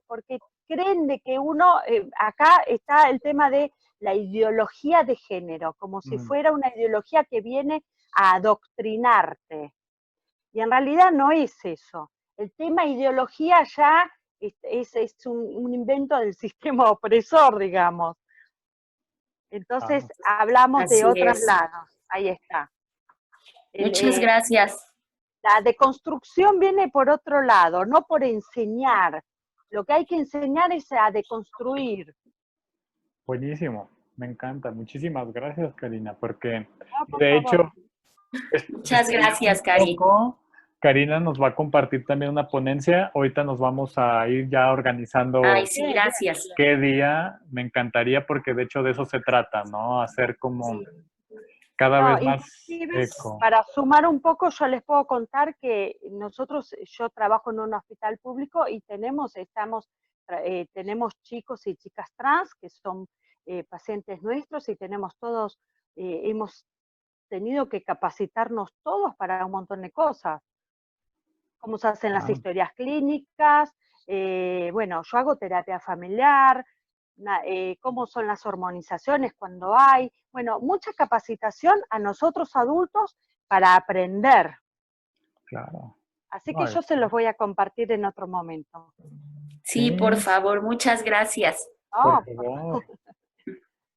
porque creen de que uno, acá está el tema de la ideología de género, como si fuera una ideología que viene a adoctrinarte. Y en realidad no es eso. El tema ideología ya es un invento del sistema opresor, digamos. Entonces hablamos de otros lados. Ahí está. Muchas gracias. La deconstrucción viene por otro lado, no por enseñar. Lo que hay que enseñar es a deconstruir. Buenísimo, me encanta. Muchísimas gracias, Karina, porque de hecho... Muchas gracias, Karina. Karina nos va a compartir también una ponencia. Ahorita nos vamos a ir ya organizando. Ay, sí, gracias. ¿Qué día? Me encantaría, porque de hecho de eso se trata, ¿no? Hacer como cada vez más eco. Para sumar un poco, yo les puedo contar que yo trabajo en un hospital público y tenemos chicos y chicas trans que son pacientes nuestros, y tenemos todos, hemos tenido que capacitarnos todos para un montón de cosas. Cómo se hacen las historias clínicas, bueno, yo hago terapia familiar, cómo son las hormonizaciones cuando hay, bueno, mucha capacitación a nosotros adultos para aprender. Claro. Así que yo se los voy a compartir en otro momento. Sí, por favor, muchas gracias. Por favor.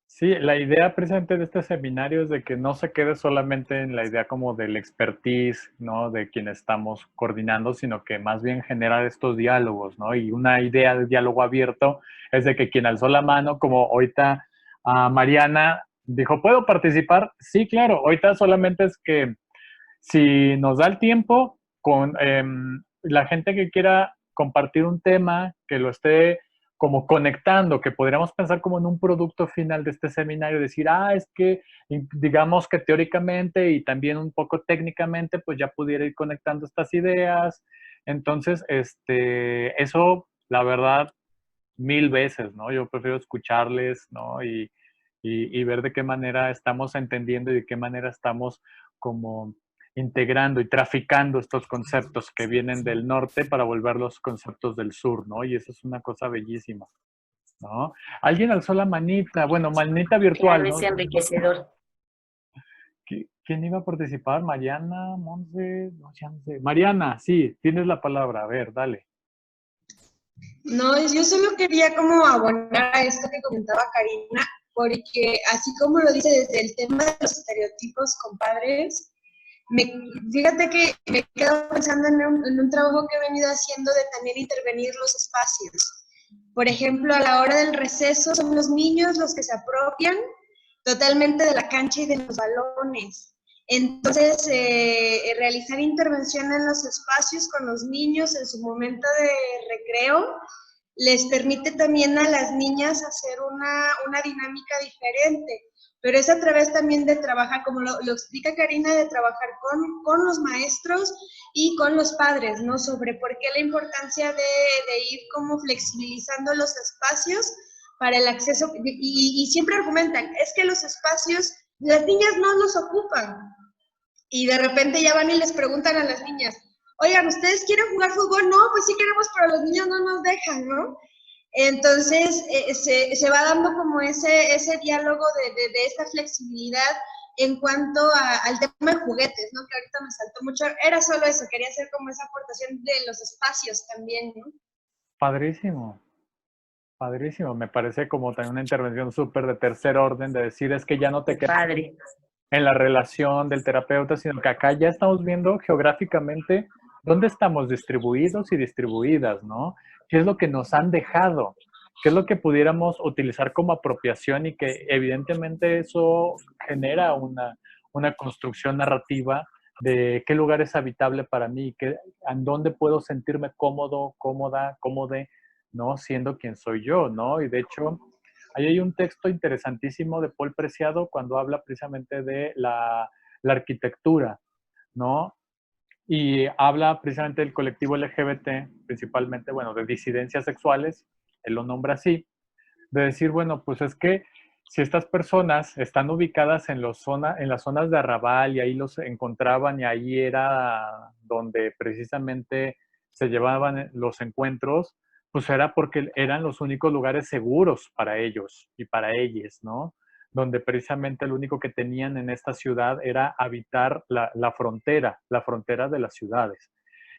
Sí, la idea presente de este seminario es de que no se quede solamente en la idea como del expertise, ¿no? De quien estamos coordinando, sino que más bien generar estos diálogos, ¿no? Y una idea de diálogo abierto es de que quien alzó la mano, como ahorita Mariana dijo, ¿puedo participar? Sí, claro. Ahorita solamente es que si nos da el tiempo, con la gente que quiera compartir un tema, que lo esté como conectando, que podríamos pensar como en un producto final de este seminario, decir, es que digamos que teóricamente y también un poco técnicamente, pues ya pudiera ir conectando estas ideas. Entonces, eso, la verdad, 1000 veces, ¿no? Yo prefiero escucharles, ¿no? Y ver de qué manera estamos entendiendo y de qué manera estamos como integrando y traficando estos conceptos que vienen del norte para volverlos conceptos del sur, ¿no? Y eso es una cosa bellísima, ¿no? Alguien alzó la manita, bueno, manita virtual, claro, ¿no? Es enriquecedor. ¿Quién iba a participar? ¿Mariana? ¿Monse? No, ya no sé. Mariana, sí, tienes la palabra, a ver, dale. No, yo solo quería como abonar a esto que comentaba Karina, porque así como lo dice desde el tema de los estereotipos con padres, fíjate que me he quedado pensando en un trabajo que he venido haciendo de también intervenir los espacios. Por ejemplo, a la hora del receso son los niños los que se apropian totalmente de la cancha y de los balones. Entonces, realizar intervención en los espacios con los niños en su momento de recreo les permite también a las niñas hacer una dinámica diferente, pero es a través también de trabajar, como lo explica Karina, de trabajar con los maestros y con los padres, ¿no? Sobre por qué la importancia de ir como flexibilizando los espacios para el acceso, y siempre argumentan, es que los espacios, las niñas no los ocupan, y de repente ya van y les preguntan a las niñas, oigan, ¿ustedes quieren jugar fútbol? No, pues sí queremos, pero los niños no nos dejan, ¿no? Entonces, se va dando como ese diálogo de esta flexibilidad en cuanto al tema de juguetes, ¿no? Que ahorita me saltó mucho. Era solo eso, quería hacer como esa aportación de los espacios también, ¿no? Padrísimo. Padrísimo. Me parece como también una intervención súper de tercer orden, de decir, es que ya no te quedas en la relación del terapeuta, sino que acá ya estamos viendo geográficamente dónde estamos distribuidos y distribuidas, ¿no? ¿Qué es lo que nos han dejado? ¿Qué es lo que pudiéramos utilizar como apropiación y que evidentemente eso genera una construcción narrativa de qué lugar es habitable para mí, en dónde puedo sentirme cómodo, cómoda, cómode, ¿no? Siendo quien soy yo, ¿no? Y de hecho, ahí hay un texto interesantísimo de Paul Preciado cuando habla precisamente de la arquitectura, ¿no? Y habla precisamente del colectivo LGBT, principalmente, bueno, de disidencias sexuales, él lo nombra así, de decir, bueno, pues es que si estas personas están ubicadas en las zonas de arrabal y ahí los encontraban y ahí era donde precisamente se llevaban los encuentros, pues era porque eran los únicos lugares seguros para ellos y para ellas, ¿no? Donde precisamente lo único que tenían en esta ciudad era habitar la frontera de las ciudades.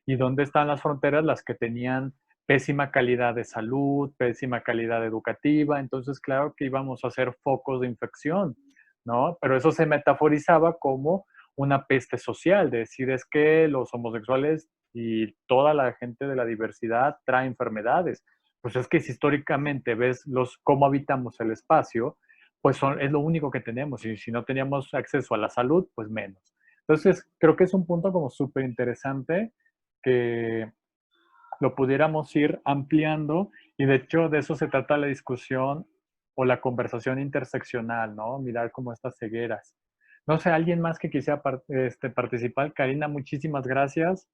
¿Y dónde están las fronteras? Las que tenían pésima calidad de salud, pésima calidad educativa, entonces claro que íbamos a hacer focos de infección, ¿no? Pero eso se metaforizaba como una peste social, de decir es que los homosexuales y toda la gente de la diversidad trae enfermedades. Pues es que si históricamente ves cómo habitamos el espacio, pues es lo único que tenemos, y si no teníamos acceso a la salud, pues menos. Entonces, creo que es un punto como súper interesante que lo pudiéramos ir ampliando, y de hecho de eso se trata la discusión o la conversación interseccional, ¿no? Mirar como estas cegueras. No sé, ¿alguien más que quisiera participar? Karina, muchísimas gracias.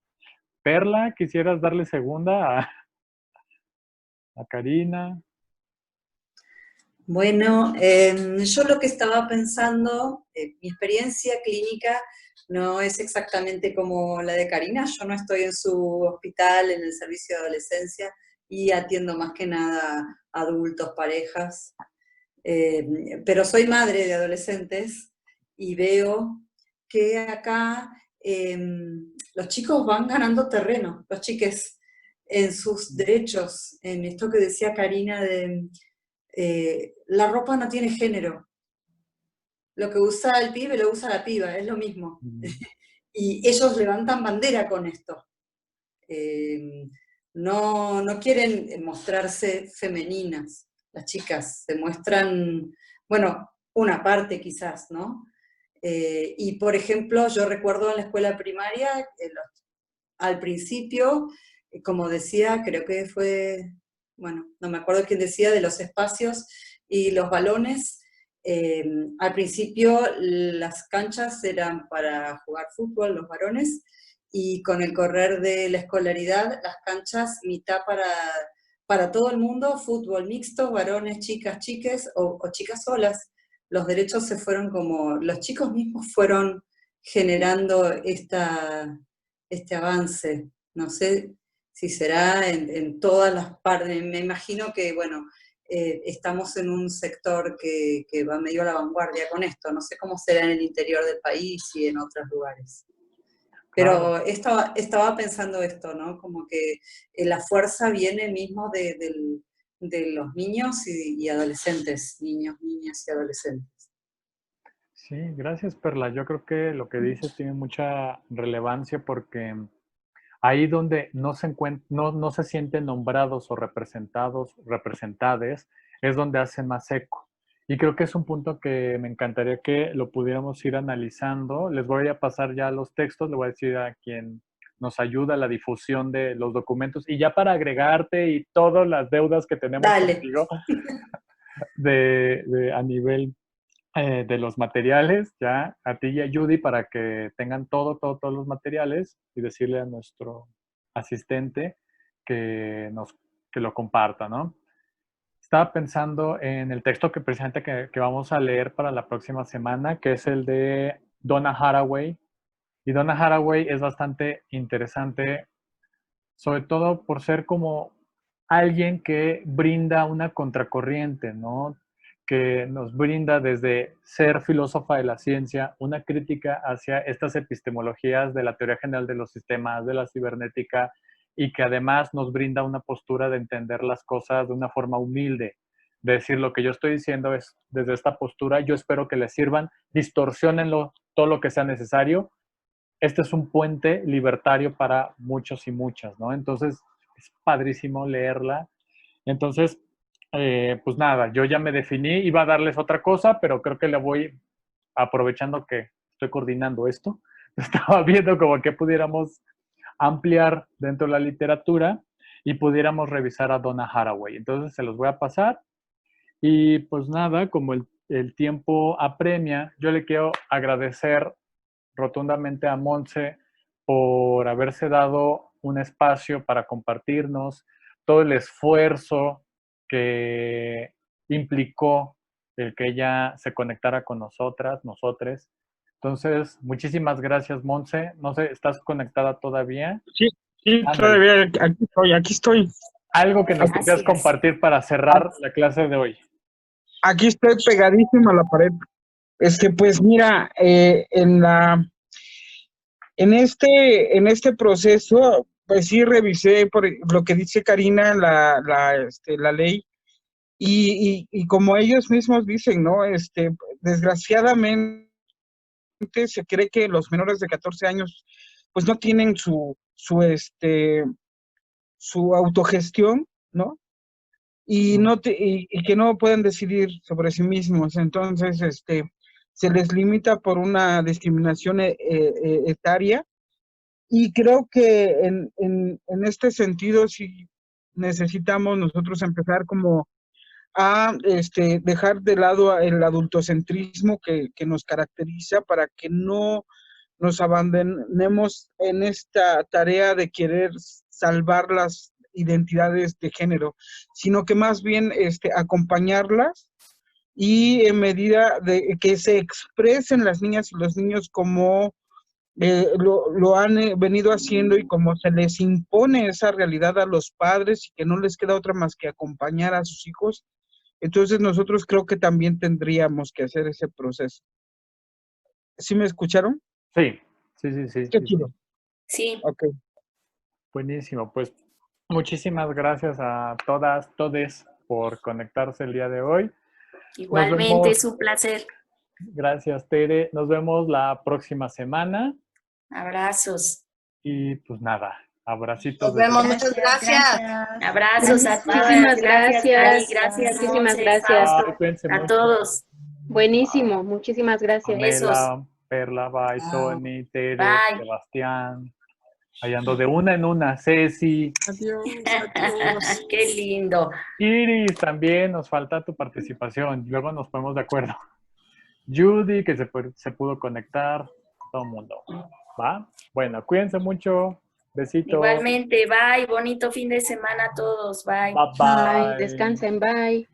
Perla, ¿quisieras darle segunda a Karina? Bueno, yo lo que estaba pensando, mi experiencia clínica no es exactamente como la de Karina. Yo no estoy en su hospital, en el servicio de adolescencia, y atiendo más que nada adultos, parejas. Pero soy madre de adolescentes y veo que acá los chicos van ganando terreno, los chiques, en sus derechos, en esto que decía Karina de la ropa no tiene género. Lo que usa el pibe lo usa la piba, es lo mismo. Y ellos levantan bandera con esto. No quieren mostrarse femeninas. Las chicas se muestran, bueno, una parte quizás, ¿no? Y por ejemplo, yo recuerdo en la escuela primaria, al principio, como decía, creo que fue, bueno, no me acuerdo quién decía, de los espacios y los balones. Al principio las canchas eran para jugar fútbol, los varones, y con el correr de la escolaridad, las canchas mitad para todo el mundo, fútbol mixto, varones, chicas, chiques, o chicas solas. Los derechos se fueron como, los chicos mismos fueron generando este avance. No sé si será en todas las partes, me imagino que, bueno, estamos en un sector que va medio a la vanguardia con esto, no sé cómo será en el interior del país y en otros lugares. Pero estaba pensando esto, ¿no? Como que la fuerza viene mismo de los niños y adolescentes, niños, niñas y adolescentes. Sí, gracias, Perla. Yo creo que lo que dices tiene mucha relevancia porque ahí donde no se sienten nombrados o representades, es donde hacen más eco. Y creo que es un punto que me encantaría que lo pudiéramos ir analizando. Les voy a pasar ya los textos, le voy a decir a quien nos ayuda a la difusión de los documentos. Y ya para agregarte y todas las deudas que tenemos contigo a nivel de los materiales, ya a ti y a Judy, para que tengan todos los materiales y decirle a nuestro asistente que lo comparta, ¿no? Estaba pensando en el texto que precisamente que vamos a leer para la próxima semana, que es el de Donna Haraway. Y Donna Haraway es bastante interesante, sobre todo por ser como alguien que brinda una contracorriente, ¿no? Que nos brinda desde ser filósofa de la ciencia una crítica hacia estas epistemologías de la teoría general de los sistemas, de la cibernética, y que además nos brinda una postura de entender las cosas de una forma humilde, de decir lo que yo estoy diciendo es desde esta postura, yo espero que les sirvan, distorsionenlo todo lo que sea necesario. Este es un puente libertario para muchos y muchas, ¿no? Entonces, es padrísimo leerla. Entonces, pues nada, yo ya me definí, iba a darles otra cosa, pero creo que le voy, aprovechando que estoy coordinando esto, estaba viendo como que pudiéramos ampliar dentro de la literatura y pudiéramos revisar a Donna Haraway. Entonces se los voy a pasar y pues nada, como el tiempo apremia, yo le quiero agradecer rotundamente a Montse por haberse dado un espacio para compartirnos todo el esfuerzo que implicó el que ella se conectara con nosotres. Entonces, muchísimas gracias, Montse. No sé, ¿estás conectada todavía? Sí, todavía aquí estoy. Algo que nos quieras compartir para cerrar la clase de hoy. Aquí estoy pegadísimo a la pared. Pues mira, en este proceso, pues sí revisé por lo que dice Karina, la ley, y como ellos mismos dicen, ¿no? Desgraciadamente se cree que los menores de 14 años pues no tienen su autogestión, ¿no? Y que no pueden decidir sobre sí mismos. Entonces, se les limita por una discriminación etaria. Y creo que en este sentido sí necesitamos nosotros empezar como a dejar de lado el adultocentrismo que nos caracteriza para que no nos abandonemos en esta tarea de querer salvar las identidades de género, sino que más bien acompañarlas y en medida de que se expresen las niñas y los niños como lo han venido haciendo y como se les impone esa realidad a los padres y que no les queda otra más que acompañar a sus hijos. Entonces nosotros creo que también tendríamos que hacer ese proceso. ¿Sí me escucharon? Sí. Qué chido. Sí. Ok. Buenísimo. Pues muchísimas gracias a todes por conectarse el día de hoy. Igualmente, es un placer. Gracias, Tere. Nos vemos la próxima semana. Abrazos. Y pues nada, abracitos. Nos vemos, muchas gracias. Abrazos a ti. Muchísimas gracias. Gracias, muchísimas Monse, gracias. a todos. Buenísimo, muchísimas gracias. Pamela, Perla, bye, Sony, Tere, Bye. Sebastián. Ahí ando de una en una, Ceci. Adiós. Qué lindo. Iris, también nos falta tu participación. Luego nos ponemos de acuerdo. Judy, que se pudo conectar. Todo el mundo. ¿Va? Bueno, cuídense mucho. Besitos. Igualmente, bye. Bonito fin de semana a todos. Bye. Bye. Descansen, bye.